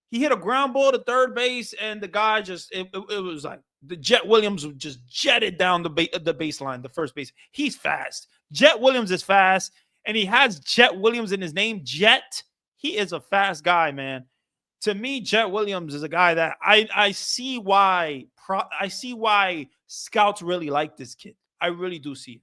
He hit a ground ball to third base, and the guy just, it was like the Jet Williams just jetted down the baseline, the first base. He's fast. Jet Williams is fast, and he has Jet Williams in his name, Jet. He is a fast guy, man. To me, Jet Williams is a guy that I see why scouts really like this kid. I really do see it.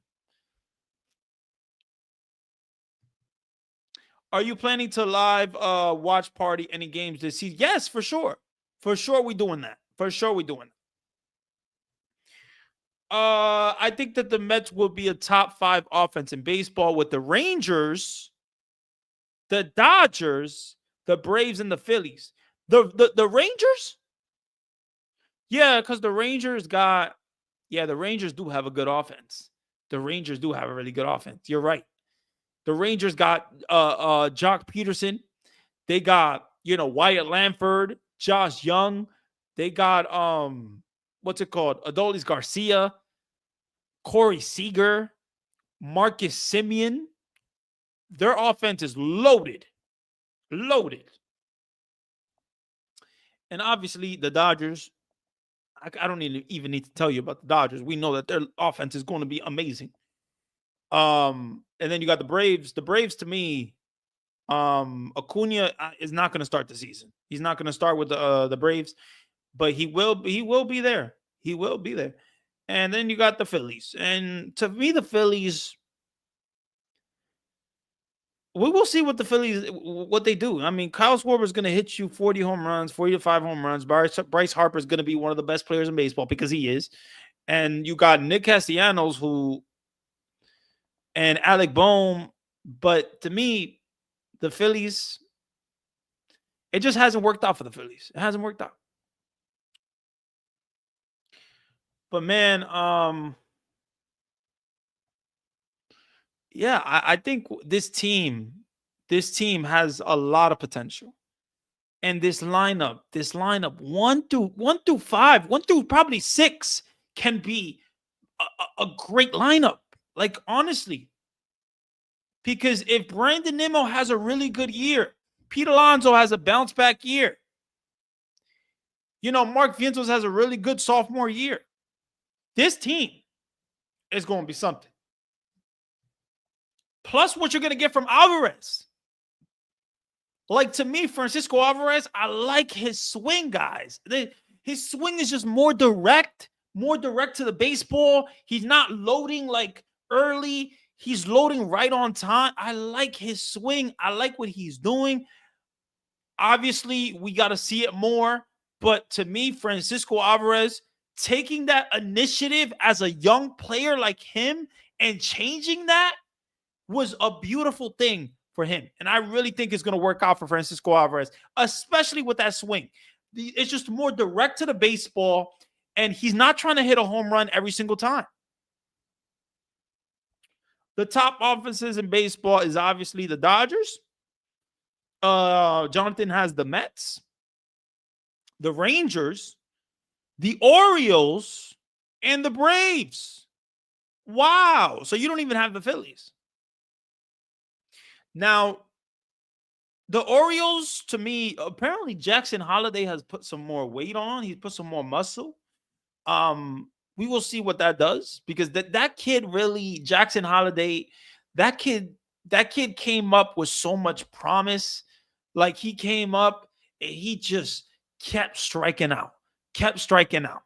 Are you planning to live watch party any games this season? Yes, for sure. For sure we're doing that. For sure we're doing that. I think that the Mets will be a top 5 offense in baseball with the Rangers, the Dodgers, the Braves, and the Phillies. The Rangers? Yeah, because the Rangers the Rangers do have a good offense. The Rangers do have a really good offense. You're right. The Rangers got Jock Peterson. They got, Wyatt Lanford, Josh Young. They got Adolis Garcia, Corey Seager, Marcus Semien. Their offense is loaded. Loaded. And obviously the Dodgers, I don't even need to tell you about the Dodgers. We know that their offense is going to be amazing. And then you got the Braves. The Braves, to me, Acuna is not going to start the season. He's not going to start with the Braves, but he will be there. He will be there. And then you got the Phillies. And to me, the Phillies, we will see what the Phillies, what they do. I mean, Kyle Schwarber is going to hit you 40 home runs, 45 home runs. Bryce Harper is going to be one of the best players in baseball because he is. And you got Nick Castellanos and Alec Bohm. But to me, the Phillies, it just hasn't worked out for the Phillies. It hasn't worked out. But man, yeah, I think this team has a lot of potential. And this lineup, 1 through 5, 1 through probably 6 can be a great lineup. Like, honestly. Because if Brandon Nimmo has a really good year, Pete Alonso has a bounce back year. Mark Vientos has a really good sophomore year. This team is going to be something. Plus what you're going to get from Alvarez. Like, to me, Francisco Alvarez, I like his swing, guys. His swing is just more direct to the baseball. He's not loading like early. He's loading right on time. I like his swing. I like what he's doing. Obviously, we got to see it more. But to me, Francisco Alvarez, taking that initiative as a young player like him and changing that was a beautiful thing for him. And I really think it's going to work out for Francisco Alvarez, especially with that swing. It's just more direct to the baseball, and he's not trying to hit a home run every single time. The top offenses in baseball is obviously the Dodgers. Jonathan has the Mets, the Rangers, the Orioles, and the Braves. Wow. So you don't even have the Phillies. Now, the Orioles, to me, apparently Jackson Holliday has put some more weight on. He's put some more muscle. We will see what that does, because that kid really, Jackson Holliday, that kid came up with so much promise. Like, he came up and he just kept striking out, strikeout,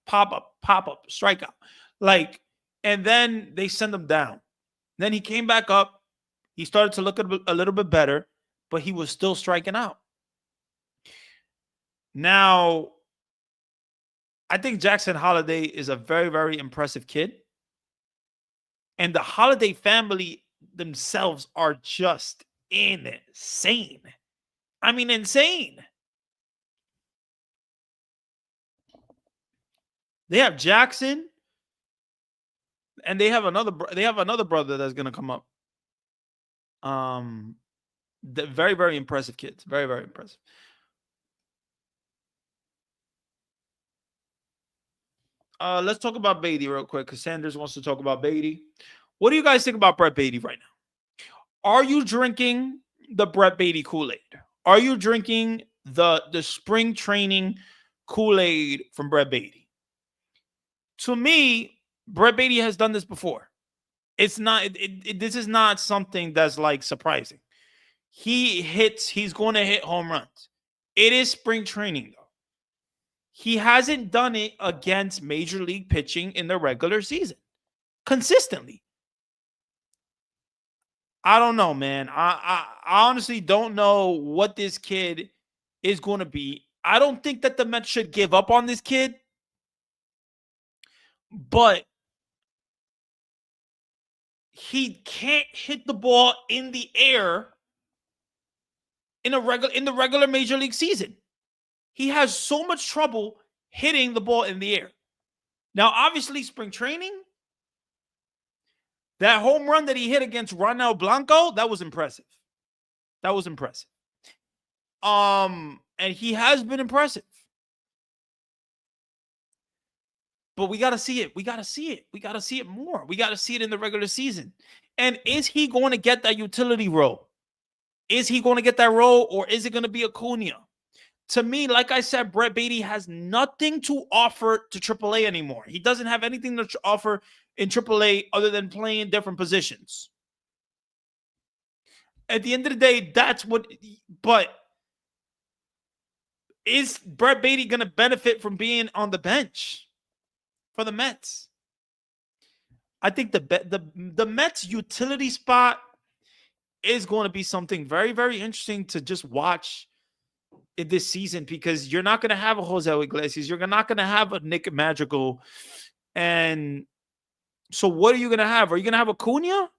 pop up, strikeout. Like, and then they send him down. Then he came back up. He started to look a little bit better, but he was still striking out. Now, I think Jackson Holliday is a very, very impressive kid. And the Holliday family themselves are just insane. I mean, insane. They have Jackson, and they have another brother that's going to come up. Very, very impressive kids. Very, very impressive. Let's talk about Beatty real quick because Sanders wants to talk about Beatty. What do you guys think about Brett Beatty right now? Are you drinking the Brett Beatty Kool-Aid? Are you drinking the spring training Kool-Aid from Brett Beatty? To me, Brett Beatty has done this before. It's not. This is not something that's like surprising. He's going to hit home runs. It is spring training, though. He hasn't done it against major league pitching in the regular season consistently. I don't know, man. I honestly don't know what this kid is going to be. I don't think that the Mets should give up on this kid. But he can't hit the ball in the air in the regular major league season. He has so much trouble hitting the ball in the air. Now, obviously, spring training, that home run that he hit against Ronel Blanco, that was impressive. That was impressive. And he has been impressive. But we got to see it. We got to see it. We got to see it more. We got to see it in the regular season. And is he going to get that utility role? Is he going to get that role, or is it going to be Acuna? To me, like I said, Brett Beatty has nothing to offer to AAA anymore. He doesn't have anything to offer in AAA other than playing different positions. At the end of the day, that's what. But is Brett Beatty going to benefit from being on the bench for the Mets? I think the Mets utility spot is going to be something very, very interesting to just watch in this season, because you're not going to have a Jose Iglesias. You're not going to have a Nick Madrigal. And so what are you going to have? Are you going to have Acuna?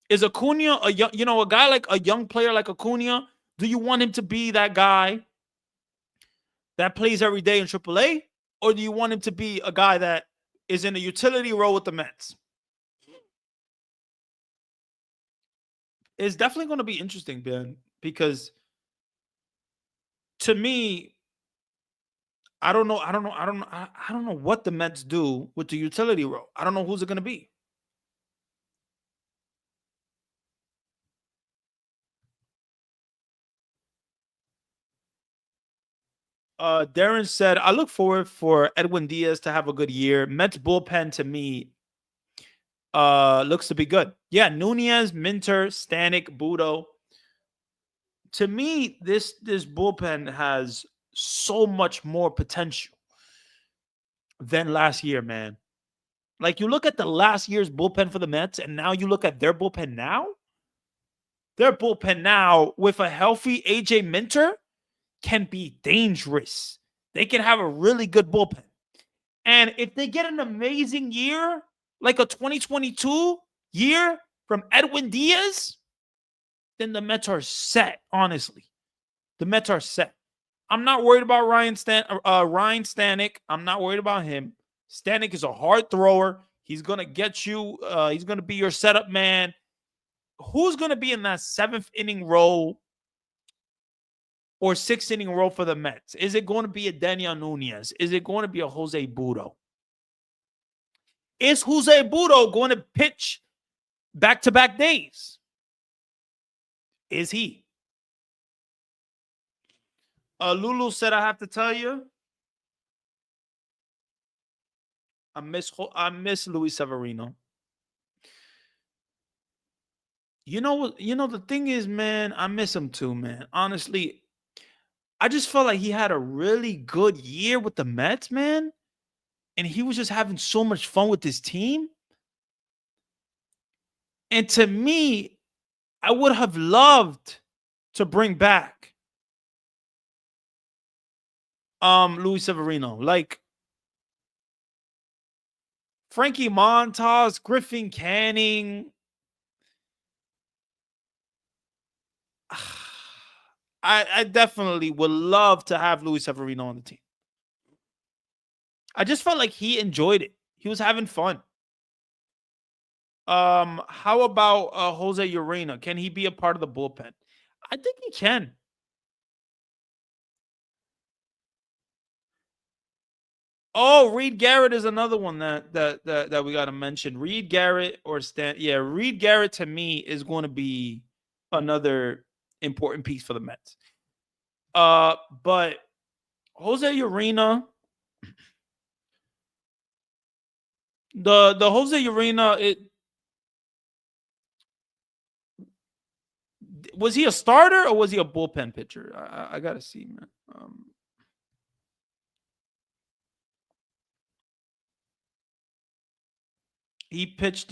Is Acuna a guy like a young player like Acuna? Do you want him to be that guy that plays every day in AAA? Or do you want him to be a guy that is in a utility role with the Mets? It's definitely going to be interesting, Ben, because to me, I don't know what the Mets do with the utility role. I don't know who's it going to be. Darren said, I look forward for Edwin Diaz to have a good year. Mets bullpen to me looks to be good. Yeah, Nunez, Minter, Stanek, Budo. To me, this bullpen has so much more potential than last year, man. Like, you look at the last year's bullpen for the Mets, and now you look at their bullpen now. Their bullpen now, with a healthy AJ Minter, can be dangerous. They can have a really good bullpen. And if they get an amazing year, like a 2022 year from Edwin Diaz, then the Mets are set, honestly. The Mets are set. I'm not worried about Ryan Stanek. I'm not worried about him. Stanek is a hard thrower. He's going to get you. He's going to be your setup man. Who's going to be in that 7th inning role or 6th inning role for the Mets? Is it going to be a Daniel Nunez? Is it going to be a Jose Budo? Is Jose Budo going to pitch back-to-back days? Is he? Lulu said, I have to tell you, I miss Luis Severino. You know, the thing is, man, I miss him too, man. Honestly, I just felt like he had a really good year with the Mets, man. And he was just having so much fun with his team. And to me, I would have loved to bring back Luis Severino. Like Frankie Montas, Griffin Canning. I definitely would love to have Luis Severino on the team. I just felt like he enjoyed it. He was having fun. How about Jose Urena? Can he be a part of the bullpen? I think he can. Oh, Reed Garrett is another one that we got to mention. Reed Garrett or Stan. Yeah, Reed Garrett to me is going to be another important piece for the Mets. But Jose Urena, the Jose Urena, was he a starter or was he a bullpen pitcher? I gotta see, man. He pitched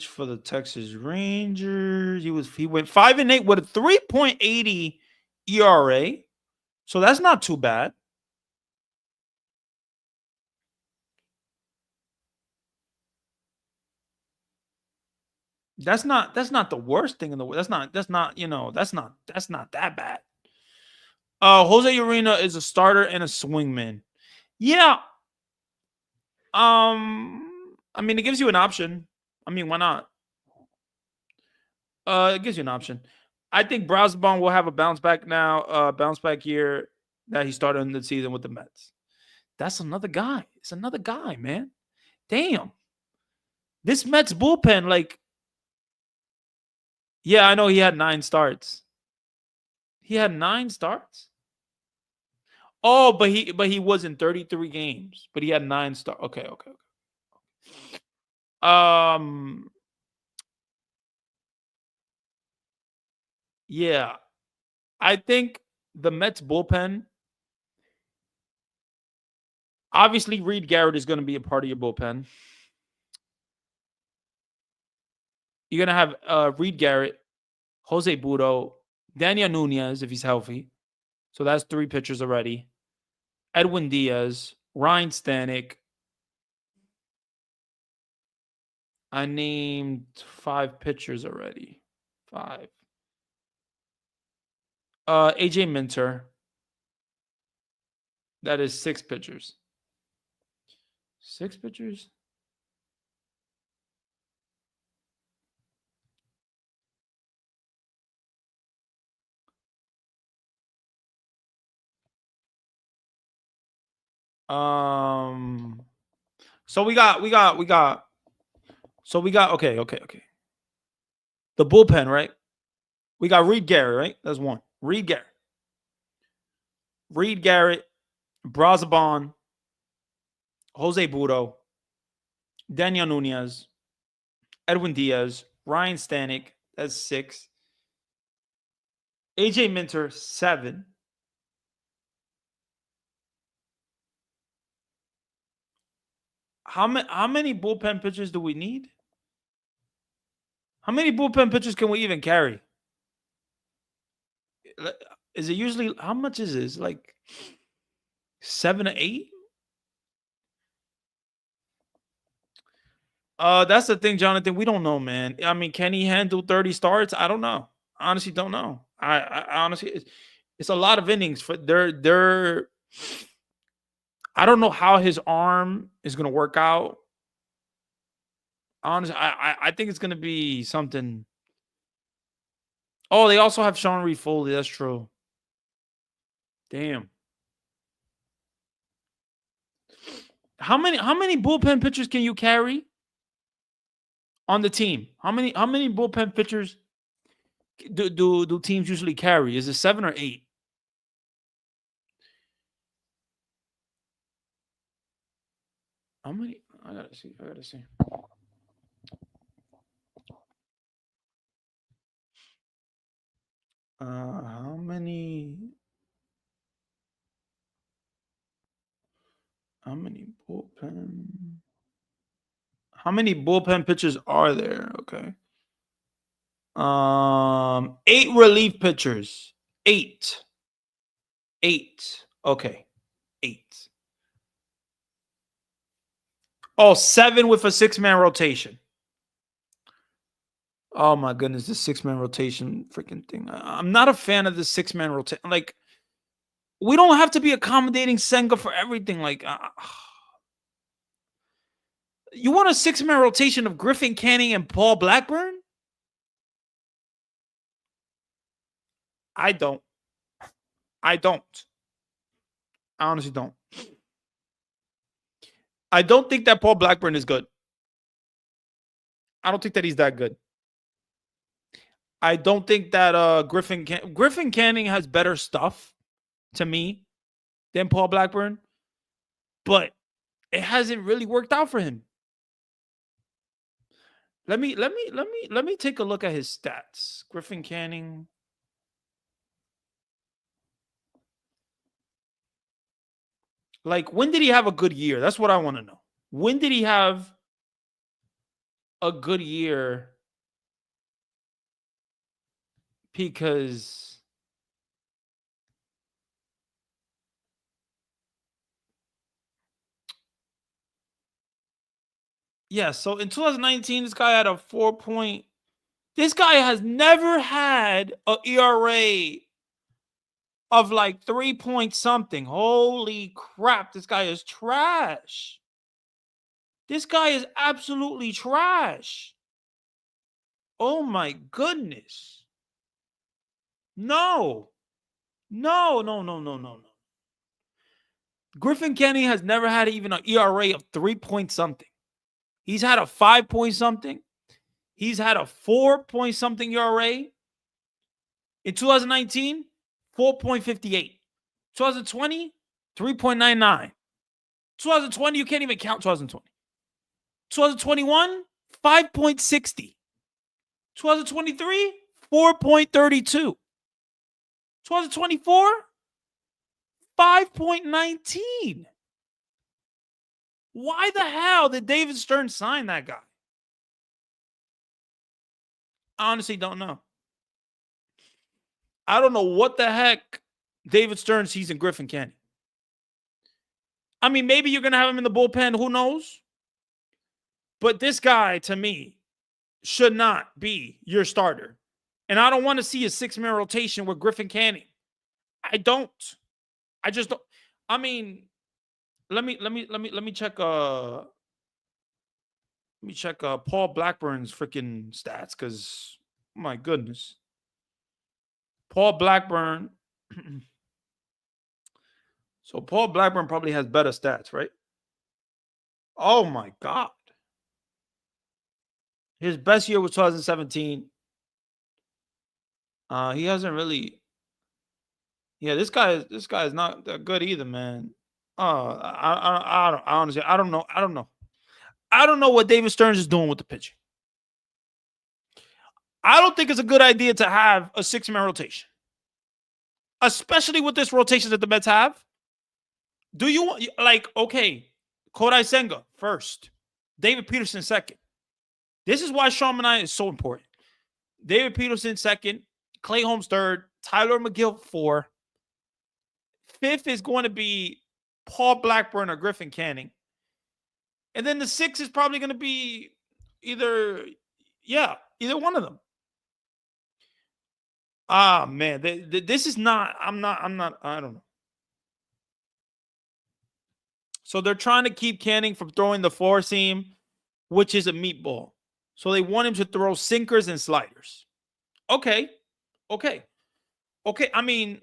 for the Texas Rangers. He went 5-8 with a 3.80 ERA. So that's not too bad. That's not the worst thing in the world. That's not that bad. Jose Urena is a starter and a swingman. Yeah. I mean, it gives you an option. I mean, why not? It gives you an option. I think Brausbaum will have a bounce back year that he started in the season with the Mets. That's another guy. It's another guy, man. Damn. This Mets bullpen, like, yeah, I know he had 9 starts. He had 9 starts? Oh, but he was in 33 games, but he had 9 starts. Okay. Yeah. I think the Mets bullpen, obviously Reed Garrett is going to be a part of your bullpen. You're going to have Reed Garrett, Jose Butto, Daniel Nunez if he's healthy. So that's 3 pitchers already. Edwin Diaz, Ryan Stanek. I named 5 pitchers already. 5. AJ Minter. That is 6 pitchers. 6 pitchers? So we got okay. The bullpen, right? We got Reed Garrett, right? That's 1. Reed Garrett, Brausbaum, Jose Butto, Daniel Nunez, Edwin Diaz, Ryan Stanek, that's 6. AJ Minter, 7. How many bullpen pitchers do we need? How many bullpen pitchers can we even carry? Is it usually, how much is this? Like 7 to 8? That's the thing, Jonathan. We don't know, man. I mean, can he handle 30 starts? I don't know. I honestly don't know. I honestly, it's a lot of innings for they're. I don't know how his arm is going to work out. Honestly, I think it's going to be something. Oh, they also have Sean Reed Foley. That's true. Damn. How many bullpen pitchers can you carry on the team? How many bullpen pitchers do teams usually carry? Is it 7 or 8? How many? I gotta see. How many bullpen? How many bullpen pitchers are there? Okay. 8 relief pitchers. 8. Okay. 8. Oh, 7 with a 6-man rotation. Oh my goodness, the 6-man rotation freaking thing. I'm not a fan of the 6-man rotation. Like, We don't have to be accommodating Senga for everything. Like, you want a 6-man rotation of Griffin Canning and Paul Blackburn? I don't. I honestly don't. I don't think that Paul Blackburn is good. I don't think that he's that good. I don't think that Griffin Canning has better stuff to me than Paul Blackburn, but it hasn't really worked out for him. Let me take a look at his stats. Griffin Canning. Like, when did he have a good year? That's what I want to know. When did he have a good year? Because yeah, so in 2019, this guy had a 4 point. This guy has never had an ERA of like 3 point something. Holy crap, this guy is trash. This guy is absolutely trash. Oh my goodness. No. Griffin Canning has never had even an ERA of 3 point something. He's had a 5 point something. He's had a 4 point something ERA. In 2019, 4.58. 2020, 3.99. 2020, you can't even count 2020. 2021, 5.60. 2023, 4.32. 2024, 5.19. Why the hell did David Stern sign that guy? I honestly don't know. I don't know what the heck David Stern sees in Griffin Canning. I mean, maybe you're going to have him in the bullpen. Who knows? But this guy, to me, should not be your starter. And I don't want to see a 6-man rotation with Griffin Canning. I don't. I just don't. I mean, let me check Paul Blackburn's freaking stats, because my goodness. Paul Blackburn. So Paul Blackburn probably has better stats, right? Oh my God. His best year was 2017. He hasn't really. Yeah, this guy is not that good either, man. I honestly, I don't know. I don't know what David Stearns is doing with the pitching. I don't think it's a good idea to have a 6-man rotation, especially with this rotation that the Mets have. Do you want, like, okay, Kodai Senga first, David Peterson second. This is why Sean Manaea is so important. David Peterson second, Clay Holmes third, Tyler McGill 4. 5th is going to be Paul Blackburn or Griffin Canning. And then the 6th is probably going to be either one of them. Ah, man, this is not, I don't know. So they're trying to keep Canning from throwing the 4-seam, which is a meatball. So they want him to throw sinkers and sliders. Okay. I mean,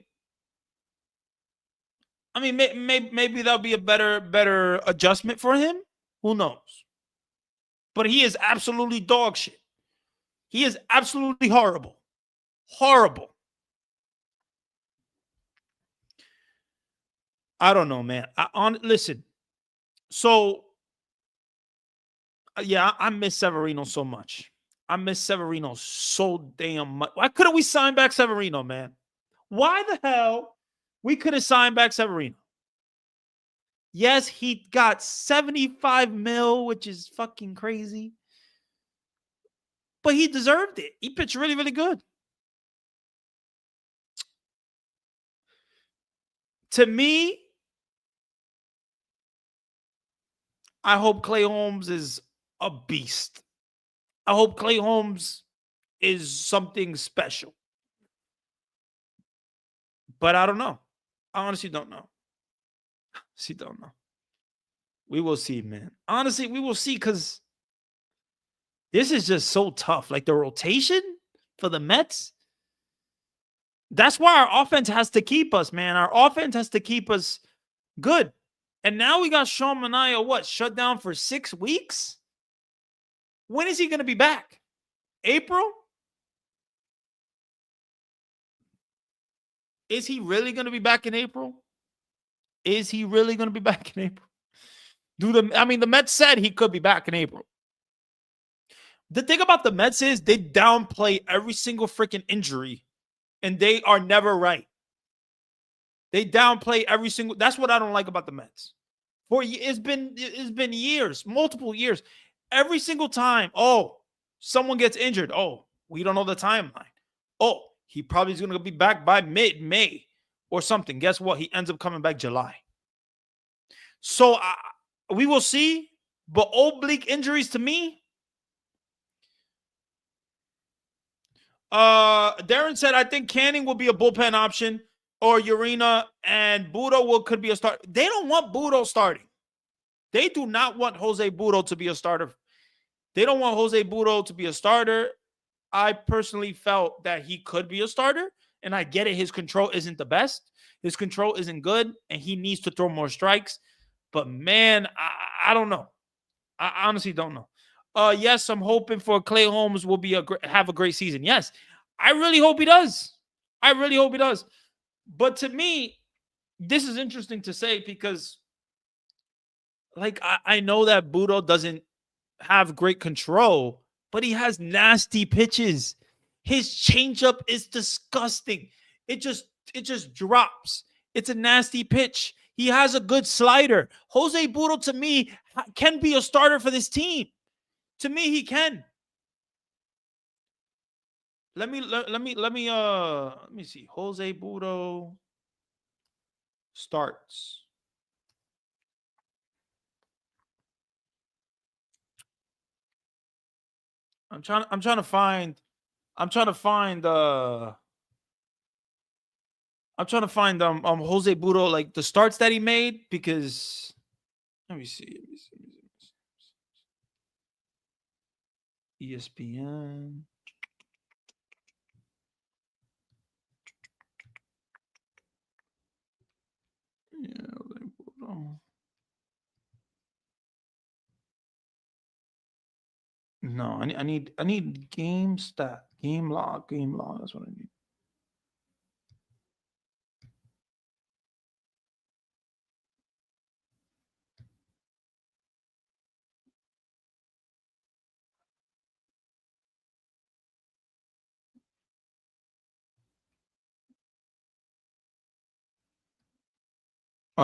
maybe that'll be a better adjustment for him. Who knows? But he is absolutely dog shit. He is absolutely horrible. Horrible. I don't know, man. Listen. So, yeah, I miss Severino so much. I miss Severino so damn much. Why couldn't we sign back Severino, man? Why the hell we could have signed back Severino? Yes, he got 75 mil, which is fucking crazy. But he deserved it. He pitched really, really good. To me, I hope Clay Holmes is a beast. I hope Clay Holmes is something special. But I don't know. I honestly don't know. Don't know. We will see, man. Honestly, we will see because this is just so tough. Like the rotation for the Mets. That's why our offense has to keep us, man. Our offense has to keep us good. And now we got Sean Manaea, shut down for 6 weeks? When is he going to be back? April? Is he really going to be back in April? Is he really going to be back in April? The Mets said he could be back in April. The thing about the Mets is they downplay every single freaking injury, and they are never right. They downplay every single. That's what I don't like about the Mets. It's been years, multiple years. Every single time, someone gets injured. We don't know the timeline. He probably is going to be back by mid-May or something. Guess what? He ends up coming back July. So we will see. But oblique injuries to me. Darren said, I think Canning will be a bullpen option, or Urena and Budo could be a start. They don't want Budo starting. They do not want Jose Budo to be a starter. They don't want Jose Budo to be a starter. I personally felt that he could be a starter, and I get it. His control isn't the best. His control isn't good, and he needs to throw more strikes. But, man, I don't know. I honestly don't know. Yes, I'm hoping for Clay Holmes will have a great season. Yes, I really hope he does. But to me, this is interesting to say because, I know that Budo doesn't have great control, but he has nasty pitches. His changeup is disgusting. It just drops. It's a nasty pitch. He has a good slider. Jose Budo, to me, can be a starter for this team. To me, he can. Let me see. Jose Budo starts. I'm trying to find Jose Budo, like the starts that he made, because let me see. ESPN. Yeah, no, I need game stat, game log. That's what I need.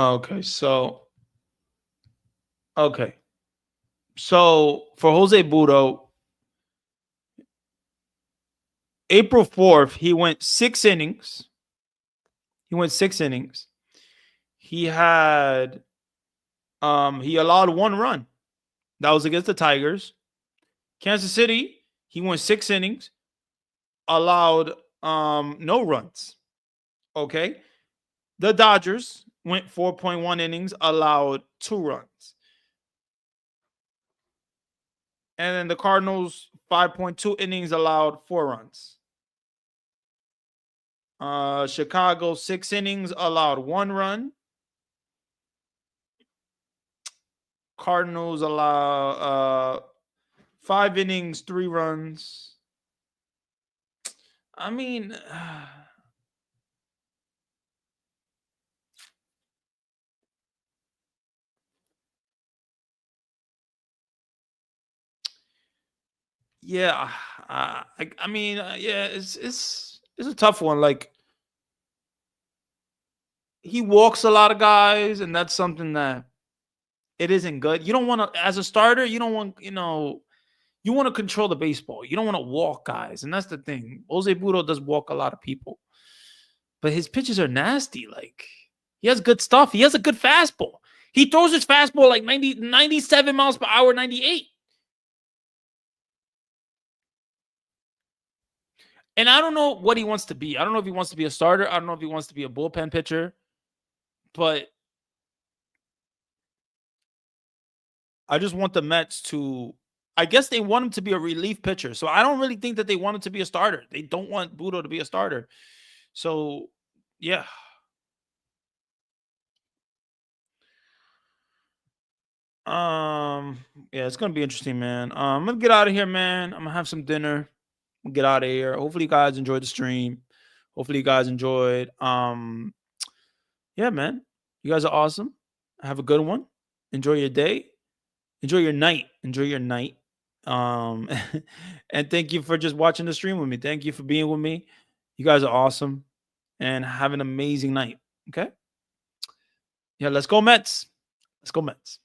Okay, so for Jose Budo, April 4th, he went 6 innings. He had he allowed 1 run. That was against the Tigers. Kansas City, he went 6 innings, allowed no runs. Okay. The Dodgers went 4.1 innings, allowed 2 runs. And then the Cardinals, 5.2 innings, allowed 4 runs. Chicago, 6 innings, allowed 1 run. Cardinals allow 5 innings, 3 runs. I mean, yeah, it's a tough one. Like, he walks a lot of guys, and that's something that it isn't good. You don't want to, as a starter, you don't want, you want to control the baseball. You don't want to walk guys, and that's the thing. Jose Budo does walk a lot of people, but his pitches are nasty. Like, he has good stuff. He has a good fastball. He throws his fastball like 97 miles per hour, 98. And I don't know what he wants to be. I don't know if he wants to be a starter. I don't know if he wants to be a bullpen pitcher. But I just want the Mets to, I guess they want him to be a relief pitcher. So I don't really think that they want him to be a starter. They don't want Budo to be a starter. So, yeah. Yeah, it's gonna be interesting, man. I'm gonna get out of here, man. I'm gonna have some dinner. We'll get out of here. Hopefully you guys enjoyed the stream. Hopefully you guys enjoyed. Yeah, man. You guys are awesome. Have a good one. Enjoy your day. Enjoy your night. Enjoy your night. And thank you for just watching the stream with me. Thank you for being with me. You guys are awesome. And have an amazing night. Okay. Yeah, let's go Mets. Let's go Mets.